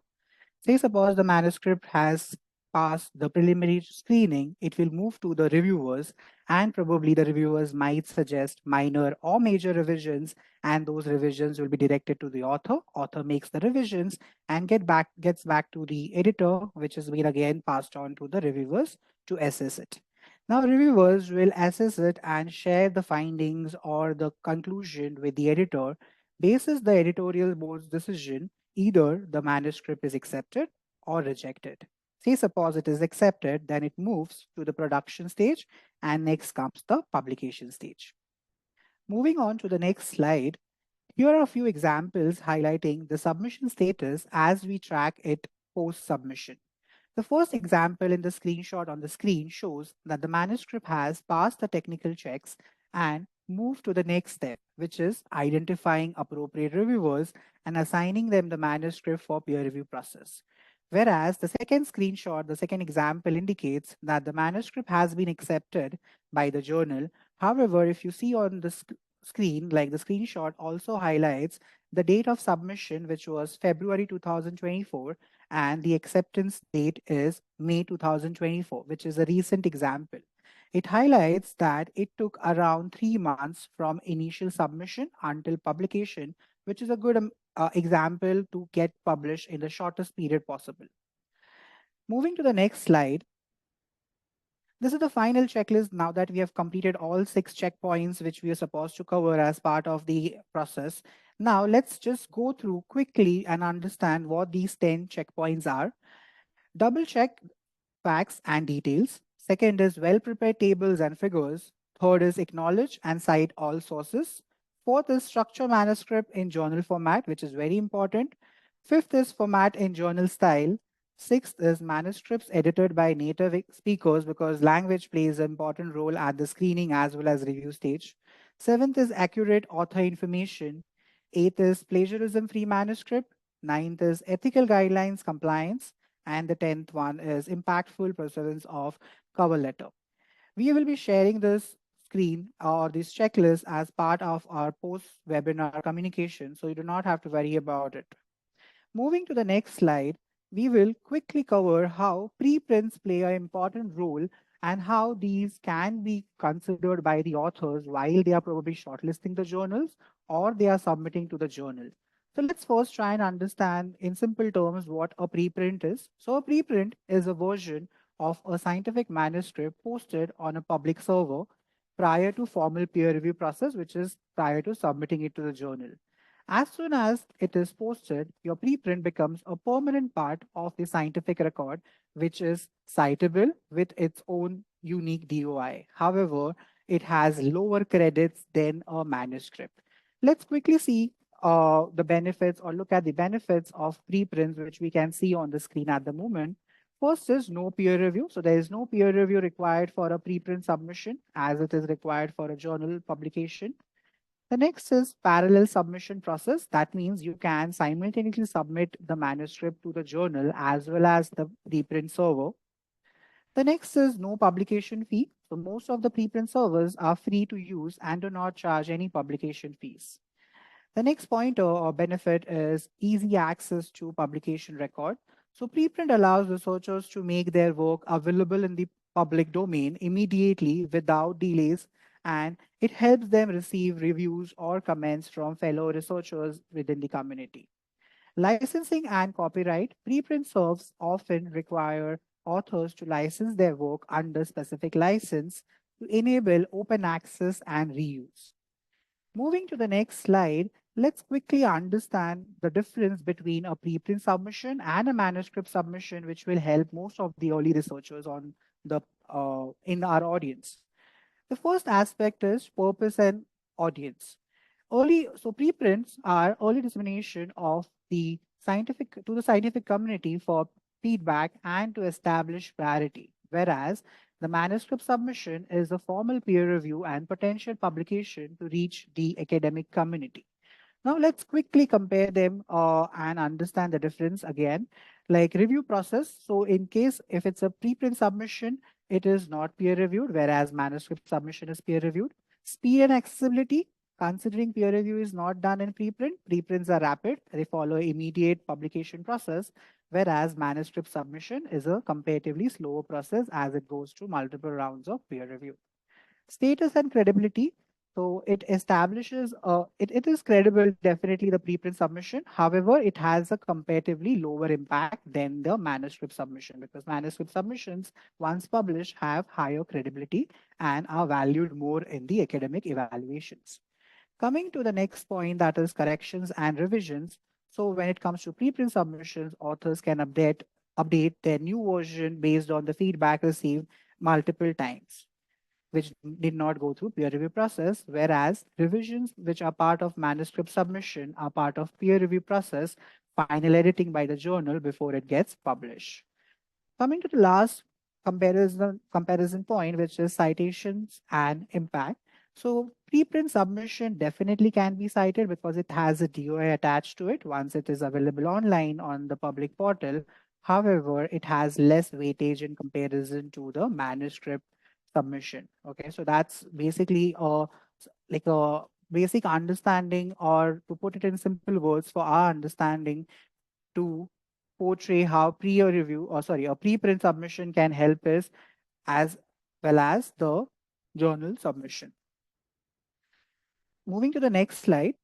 Say suppose the manuscript has passed the preliminary screening, it will move to the reviewers, and probably the reviewers might suggest minor or major revisions, and those revisions will be directed to the author. Author makes the revisions and gets back to the editor, which has been again passed on to the reviewers to assess it. Now reviewers will assess it and share the findings or the conclusion with the editor. Basis the editorial board's decision, either the manuscript is accepted or rejected. Say suppose it is accepted, then it moves to the production stage, and next comes the publication stage. Moving on to the next slide, here are a few examples highlighting the submission status as we track it post-submission. The first example in the screenshot on the screen shows that the manuscript has passed the technical checks and moved to the next step, which is identifying appropriate reviewers and assigning them the manuscript for peer review process. Whereas the second screenshot, the second example indicates that the manuscript has been accepted by the journal. However, if you see on the screen, like the screenshot also highlights the date of submission, which was February 2024, and the acceptance date is May 2024, which is a recent example. It highlights that it took around 3 months from initial submission until publication, which is a good example to get published in the shortest period possible. Moving to the next slide, this is the final checklist now that we have completed all 6 checkpoints which we are supposed to cover as part of the process. Now let's just go through quickly and understand what these 10 checkpoints are. Double check facts and details. Second is well-prepared tables and figures. Third is acknowledge and cite all sources. Fourth is structure manuscript in journal format, which is very important. Fifth is format in journal style. Sixth is manuscripts edited by native speakers because language plays an important role at the screening as well as review stage. Seventh is accurate author information. Eighth is plagiarism-free manuscript. Ninth is ethical guidelines compliance. And the 10th one is impactful pursuance of cover letter. We will be sharing this screen or this checklist as part of our post-webinar communication, so you do not have to worry about it. Moving to the next slide, we will quickly cover how preprints play an important role and how these can be considered by the authors while they are probably shortlisting the journals or they are submitting to the journal. So let's first try and understand in simple terms what a preprint is. So a preprint is a version of a scientific manuscript posted on a public server prior to formal peer review process, which is prior to submitting it to the journal. As soon as it is posted, your preprint becomes a permanent part of the scientific record, which is citable with its own unique DOI. However, it has lower credits than a manuscript. Let's quickly see the benefits or look at the benefits of preprints, which we can see on the screen at the moment. First is no peer review. So there is no peer review required for a preprint submission as it is required for a journal publication. The next is parallel submission process. That means you can simultaneously submit the manuscript to the journal as well as the preprint server. The next is no publication fee. So most of the preprint servers are free to use and do not charge any publication fees. The next pointer or benefit is easy access to publication record. So preprint allows researchers to make their work available in the public domain immediately without delays, and it helps them receive reviews or comments from fellow researchers within the community. Licensing and copyright. Preprint serves often require authors to license their work under specific license to enable open access and reuse. Moving to the next slide, let's quickly understand the difference between a preprint submission and a manuscript submission, which will help most of the early researchers on the in our audience. The first aspect is purpose and audience. Preprints are early dissemination of the scientific community for feedback and to establish clarity, whereas the manuscript submission is a formal peer review and potential publication to reach the academic community. Now let's quickly compare them and understand the difference again. Like review process. So in case if it's a preprint submission, it is not peer reviewed, whereas manuscript submission is peer reviewed. Speed and accessibility. Considering peer review is not done in preprint, preprints are rapid. They follow immediate publication process, whereas manuscript submission is a comparatively slower process as it goes through multiple rounds of peer review. Status and credibility. So it establishes, it is credible, definitely the preprint submission. However, it has a comparatively lower impact than the manuscript submission because manuscript submissions, once published, have higher credibility and are valued more in the academic evaluations. Coming to the next point, that is corrections and revisions. So when it comes to preprint submissions, authors can update their new version based on the feedback received multiple times, which did not go through peer review process, whereas revisions which are part of manuscript submission are part of peer review process, final editing by the journal before it gets published. Coming to the last comparison point, which is citations and impact. So preprint submission definitely can be cited because it has a DOI attached to it once it is available online on the public portal. However, it has less weightage in comparison to the manuscript submission. Okay, so that's basically like a basic understanding, or to put it in simple words for our understanding, to portray how a preprint submission can help us as well as the journal submission. Moving to the next slide,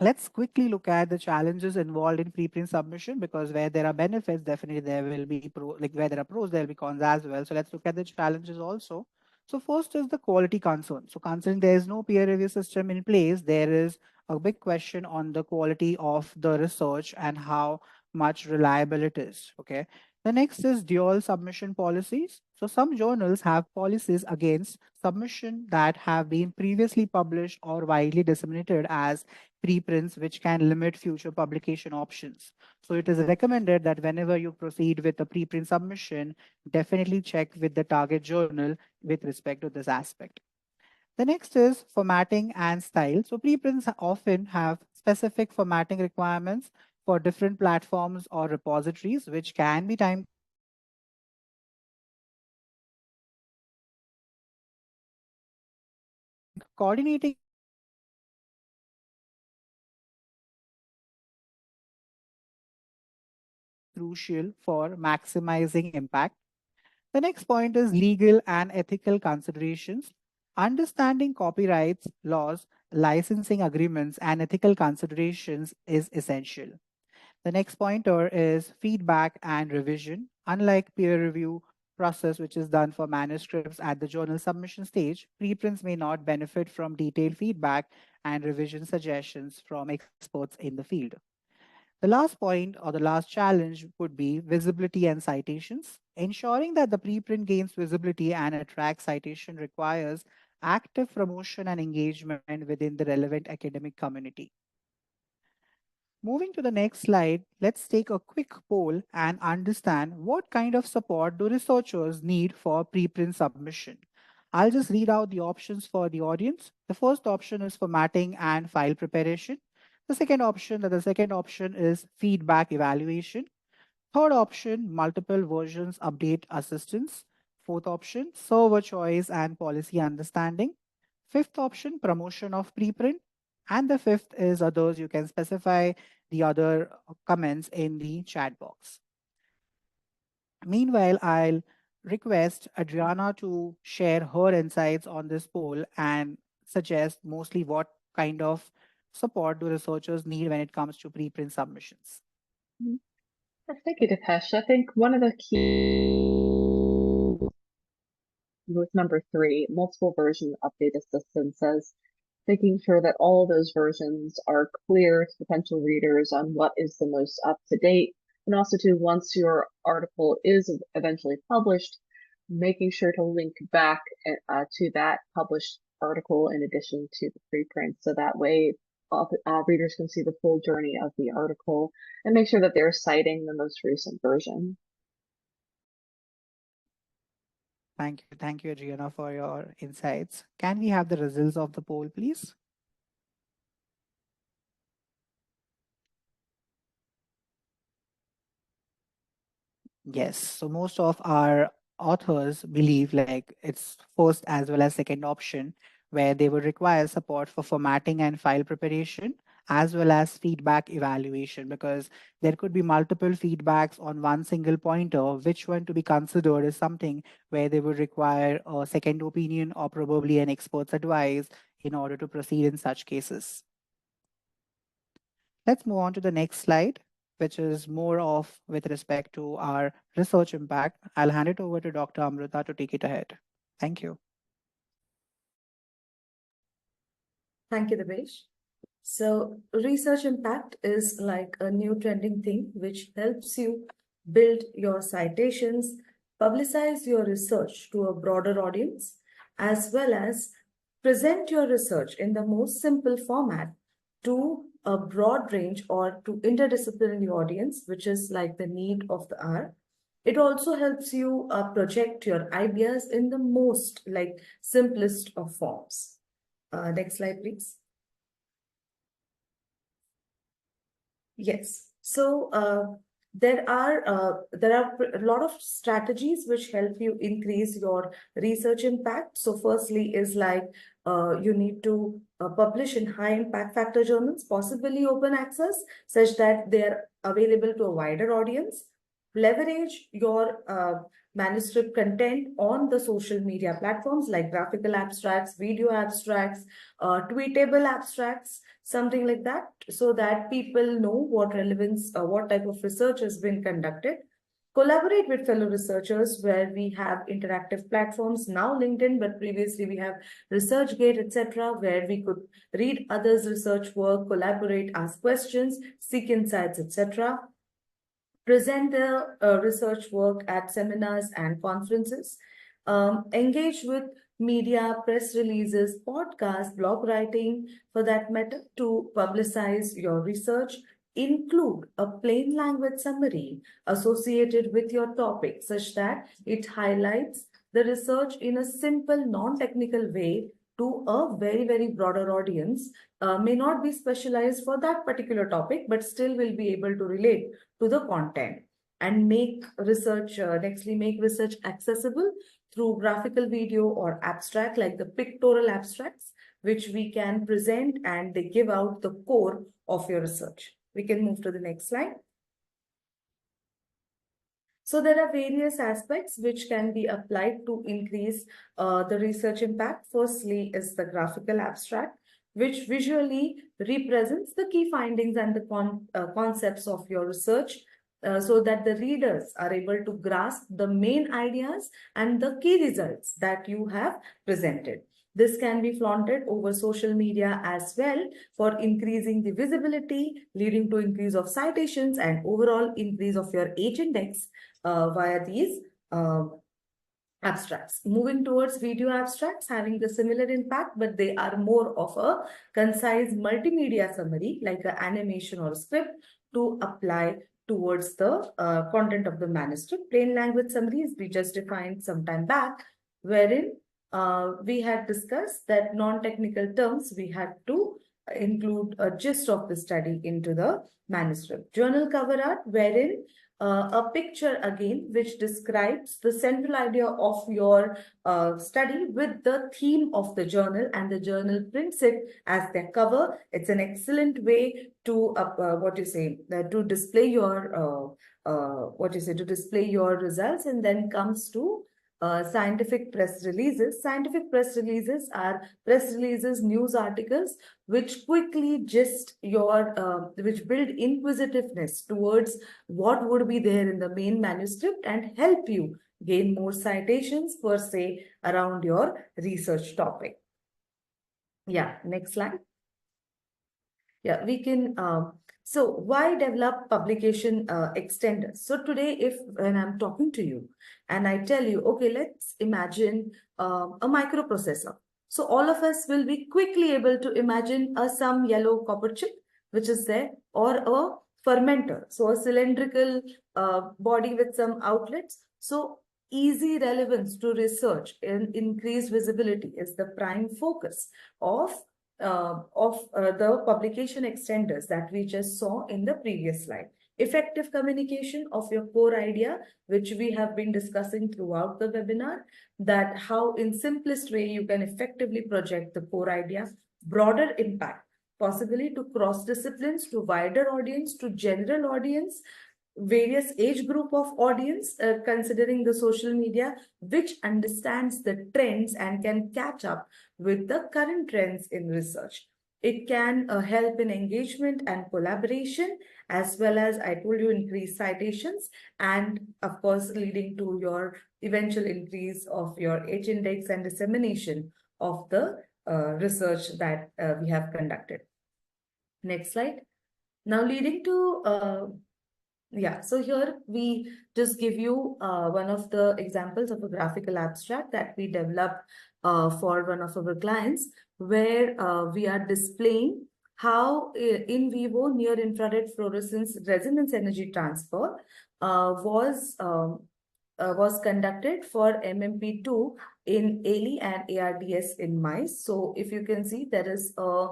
let's quickly look at the challenges involved in preprint submission, because where there are benefits, definitely there will be where there are pros, there will be cons as well. So let's look at the challenges also. So first is the quality concern. So considering there is no peer review system in place, there is a big question on the quality of the research and how much reliable it is. Okay. The next is dual submission policies. So some journals have policies against submission that have been previously published or widely disseminated as preprints, which can limit future publication options. So it is recommended that whenever you proceed with a preprint submission, definitely check with the target journal with respect to this aspect. The next is formatting and style. So preprints often have specific formatting requirements for different platforms or repositories, which can be time coordinating crucial for maximizing impact. The next point is legal and ethical considerations. Understanding copyrights, laws, licensing agreements, and ethical considerations is essential. The next pointer is feedback and revision. Unlike peer review process, which is done for manuscripts at the journal submission stage, preprints may not benefit from detailed feedback and revision suggestions from experts in the field. The last point or the last challenge would be visibility and citations. Ensuring that the preprint gains visibility and attracts citation requires active promotion and engagement within the relevant academic community. Moving to the next slide, let's take a quick poll and understand what kind of support do researchers need for preprint submission. I'll just read out the options for the audience. The first option is formatting and file preparation. The second option is feedback evaluation. Third option, multiple versions update assistance. Fourth option, server choice and policy understanding. Fifth option, promotion of preprint. And the fifth is others. You can specify the other comments in the chat box. Meanwhile, I'll request Adriana to share her insights on this poll and suggest mostly what kind of support do researchers need when it comes to preprint submissions. Thank you, Deepesh. I think one of the key with number 3, multiple version update assistance, says making sure that all those versions are clear to potential readers on what is the most up to date, and also to once your article is eventually published, making sure to link back to that published article in addition to the preprint, so that way readers can see the full journey of the article and make sure that they're citing the most recent version. Thank you, Adriana, for your insights. Can we have the results of the poll, please? Yes, so most of our authors believe like it's first as well as second option, where they would require support for formatting and file preparation, as well as feedback evaluation, because there could be multiple feedbacks on one single pointer. Which one to be considered is something where they would require a second opinion or probably an expert's advice in order to proceed in such cases. Let's move on to the next slide, which is more of with respect to our research impact. I'll hand it over to Dr. Amruta to take it ahead. Thank you. Thank you, Deepesh. So research impact is like a new trending thing which helps you build your citations, publicize your research to a broader audience, as well as present your research in the most simple format to a broad range or to interdisciplinary audience, which is like the need of the hour. It also helps you project your ideas in the most like simplest of forms. Next slide, please. Yes. So there are a lot of strategies which help you increase your research impact. So firstly is like you need to publish in high impact factor journals, possibly open access, such that they are available to a wider audience. Leverage your manuscript content on the social media platforms like graphical abstracts, video abstracts, tweetable abstracts, something like that, so that people know what relevance, what type of research has been conducted. Collaborate with fellow researchers, where we have interactive platforms, now LinkedIn, but previously we have ResearchGate, etc., where we could read others' research work, collaborate, ask questions, seek insights, etc. Present their research work at seminars and conferences, engage with media, press releases, podcasts, blog writing, for that matter, to publicize your research. Include a plain language summary associated with your topic, such that it highlights the research in a simple, non-technical way to a very, very broader audience. May not be specialized for that particular topic, but still will be able to relate to the content. And make research, nextly make research accessible through graphical video or abstract, like the pictorial abstracts, which we can present, and they give out the core of your research. We can move to the next slide. So there are various aspects which can be applied to increase the research impact. Firstly is the graphical abstract, which visually represents the key findings and the concepts of your research, so that the readers are able to grasp the main ideas and the key results that you have presented. This can be flaunted over social media as well for increasing the visibility, leading to increase of citations and overall increase of your H index via these abstracts. Moving towards video abstracts, having the similar impact, but they are more of a concise multimedia summary, like an animation or a script, to apply towards the content of the manuscript. Plain language summaries we just defined some time back, wherein we had discussed that non-technical terms we had to include a gist of the study into the manuscript. Journal cover art, wherein a picture again which describes the central idea of your study with the theme of the journal, and the journal prints it as their cover. It's an excellent way to to display your to display your results. And then comes to scientific press releases. Scientific press releases are press releases, news articles, which quickly gist your, which build inquisitiveness towards what would be there in the main manuscript and help you gain more citations per se around your research topic. Yeah, next slide. Yeah, we can, so why develop publication extenders? So today, when I'm talking to you and I tell you, okay, let's imagine a microprocessor. So all of us will be quickly able to imagine some yellow copper chip, which is there, or a fermenter. So a cylindrical body with some outlets. So easy relevance to research and increased visibility is the prime focus of the publication extenders that we just saw in the previous slide. Effective communication of your core idea, which we have been discussing throughout the webinar, that how in simplest way you can effectively project the core idea, broader impact, possibly to cross disciplines, to wider audience, to general audience, various age group of audience, considering the social media, which understands the trends and can catch up with the current trends in research. It can help in engagement and collaboration, as well as, I told you, increase citations, and of course leading to your eventual increase of your H index and dissemination of the research that we have conducted. Next slide. Now leading to yeah, so here we just give you one of the examples of a graphical abstract that we developed for one of our clients, where we are displaying how in vivo near infrared fluorescence resonance energy transfer was conducted for MMP2 in ALI and ARDS in mice. So if you can see, there is a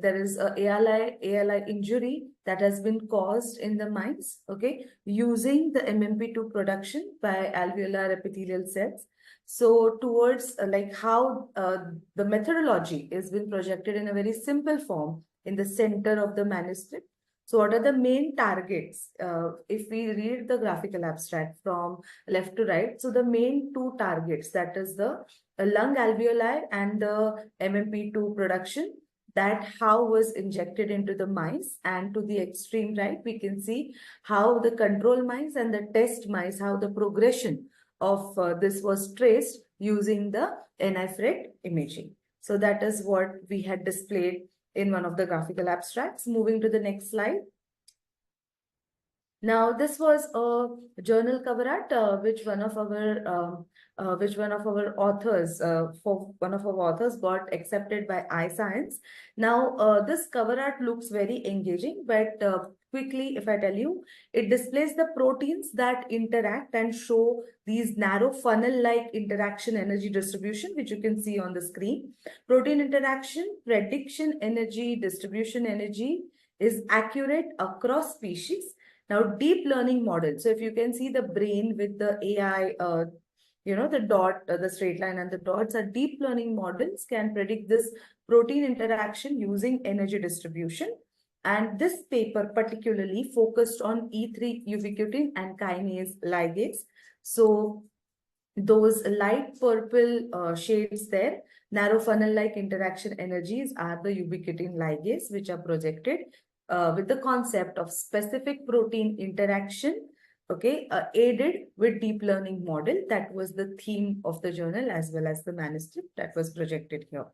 there is a ALI injury that has been caused in the mice, okay, using the MMP2 production by alveolar epithelial cells. So towards how the methodology is being projected in a very simple form in the center of the manuscript. So what are the main targets? If we read the graphical abstract from left to right, so the main two targets, that is the lung alveoli and the MMP2 production, that how was injected into the mice. And to the extreme right, we can see how the control mice and the test mice, how the progression of this was traced using the NIFRET imaging. So that is what we had displayed in one of the graphical abstracts. Moving to the next slide. Now, this was a journal cover art, which one of our authors, got accepted by iScience. Now, this cover art looks very engaging, but quickly, if I tell you, it displays the proteins that interact and show these narrow funnel-like interaction energy distribution, which you can see on the screen. Protein interaction, prediction energy, distribution energy is accurate across species. Now, deep learning model. So if you can see the brain with the AI, the dot, the straight line and the dots are deep learning models can predict this protein interaction using energy distribution. And this paper particularly focused on E3 ubiquitin and kinase ligase. So those light purple shades there, narrow funnel-like interaction energies are the ubiquitin ligase, which are projected with the concept of specific protein interaction, okay, aided with deep learning model. That was the theme of the journal as well as the manuscript that was projected here.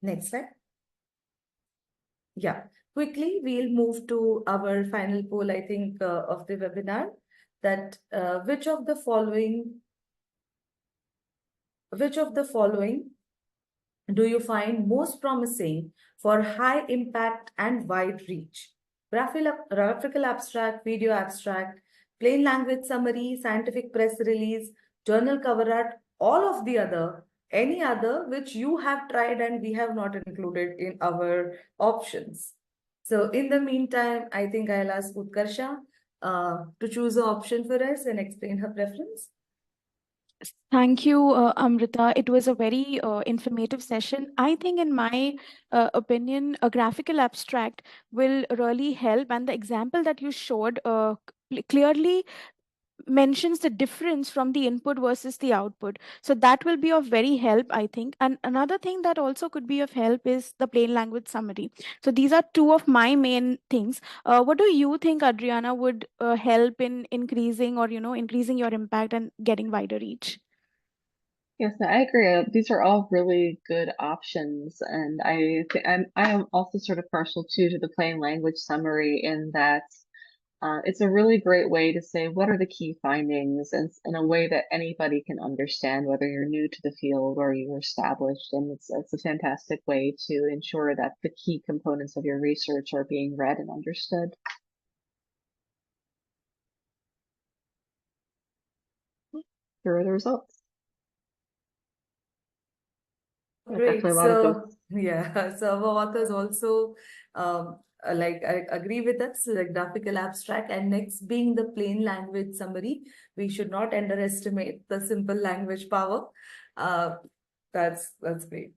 Next slide. Yeah, quickly, we'll move to our final poll, I think, of the webinar, that which of the following do you find most promising for high impact and wide reach? Graphical abstract, video abstract, plain language summary, scientific press release, journal cover art, all of the other, any other which you have tried and we have not included in our options. So in the meantime, I think I'll ask Utkarsha to choose an option for us and explain her preference. Thank you, Amrita. It was a very informative session. I think, in my opinion, a graphical abstract will really help. And the example that you showed clearly mentions the difference from the input versus the output. So that will be of very help, I think. And another thing that also could be of help is the plain language summary. So these are two of my main things. What do you think, Adriana, would help in increasing or, increasing your impact and getting wider reach? Yes, I agree. These are all really good options, and I am also sort of partial too to the plain language summary in that it's a really great way to say what are the key findings and in a way that anybody can understand, whether you're new to the field or you're established. And it's a fantastic way to ensure that the key components of your research are being read and understood. Here are the results. Great. Definitely a lot of So, votes. yeah, so our authors also like I agree with us, like graphical abstract, and next being the plain language summary. We should not underestimate the simple language power. Uh, that's great.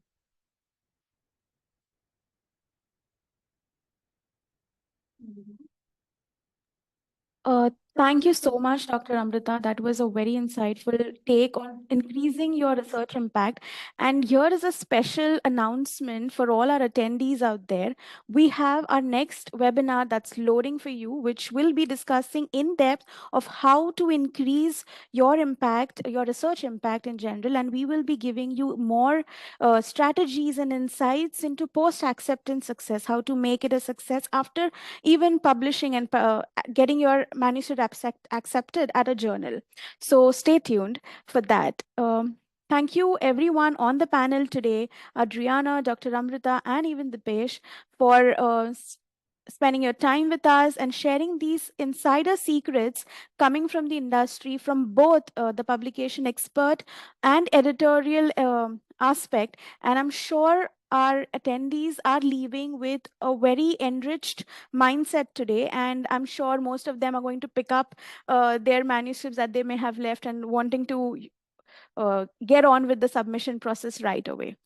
Thank you so much, Dr. Amrita. That was a very insightful take on increasing your research impact. And here is a special announcement for all our attendees out there. We have our next webinar that's loading for you, which will be discussing in depth of how to increase your impact, your research impact in general. And we will be giving you more strategies and insights into post-acceptance success, how to make it a success after even publishing and getting your manuscript accepted at a journal. So stay tuned for that. Thank you everyone on the panel today, Adriana, Dr. Amrita, and even Deepesh, for spending your time with us and sharing these insider secrets coming from the industry, from both the publication expert and editorial aspect. And I'm sure our attendees are leaving with a very enriched mindset today, and I'm sure most of them are going to pick up their manuscripts that they may have left and wanting to get on with the submission process right away.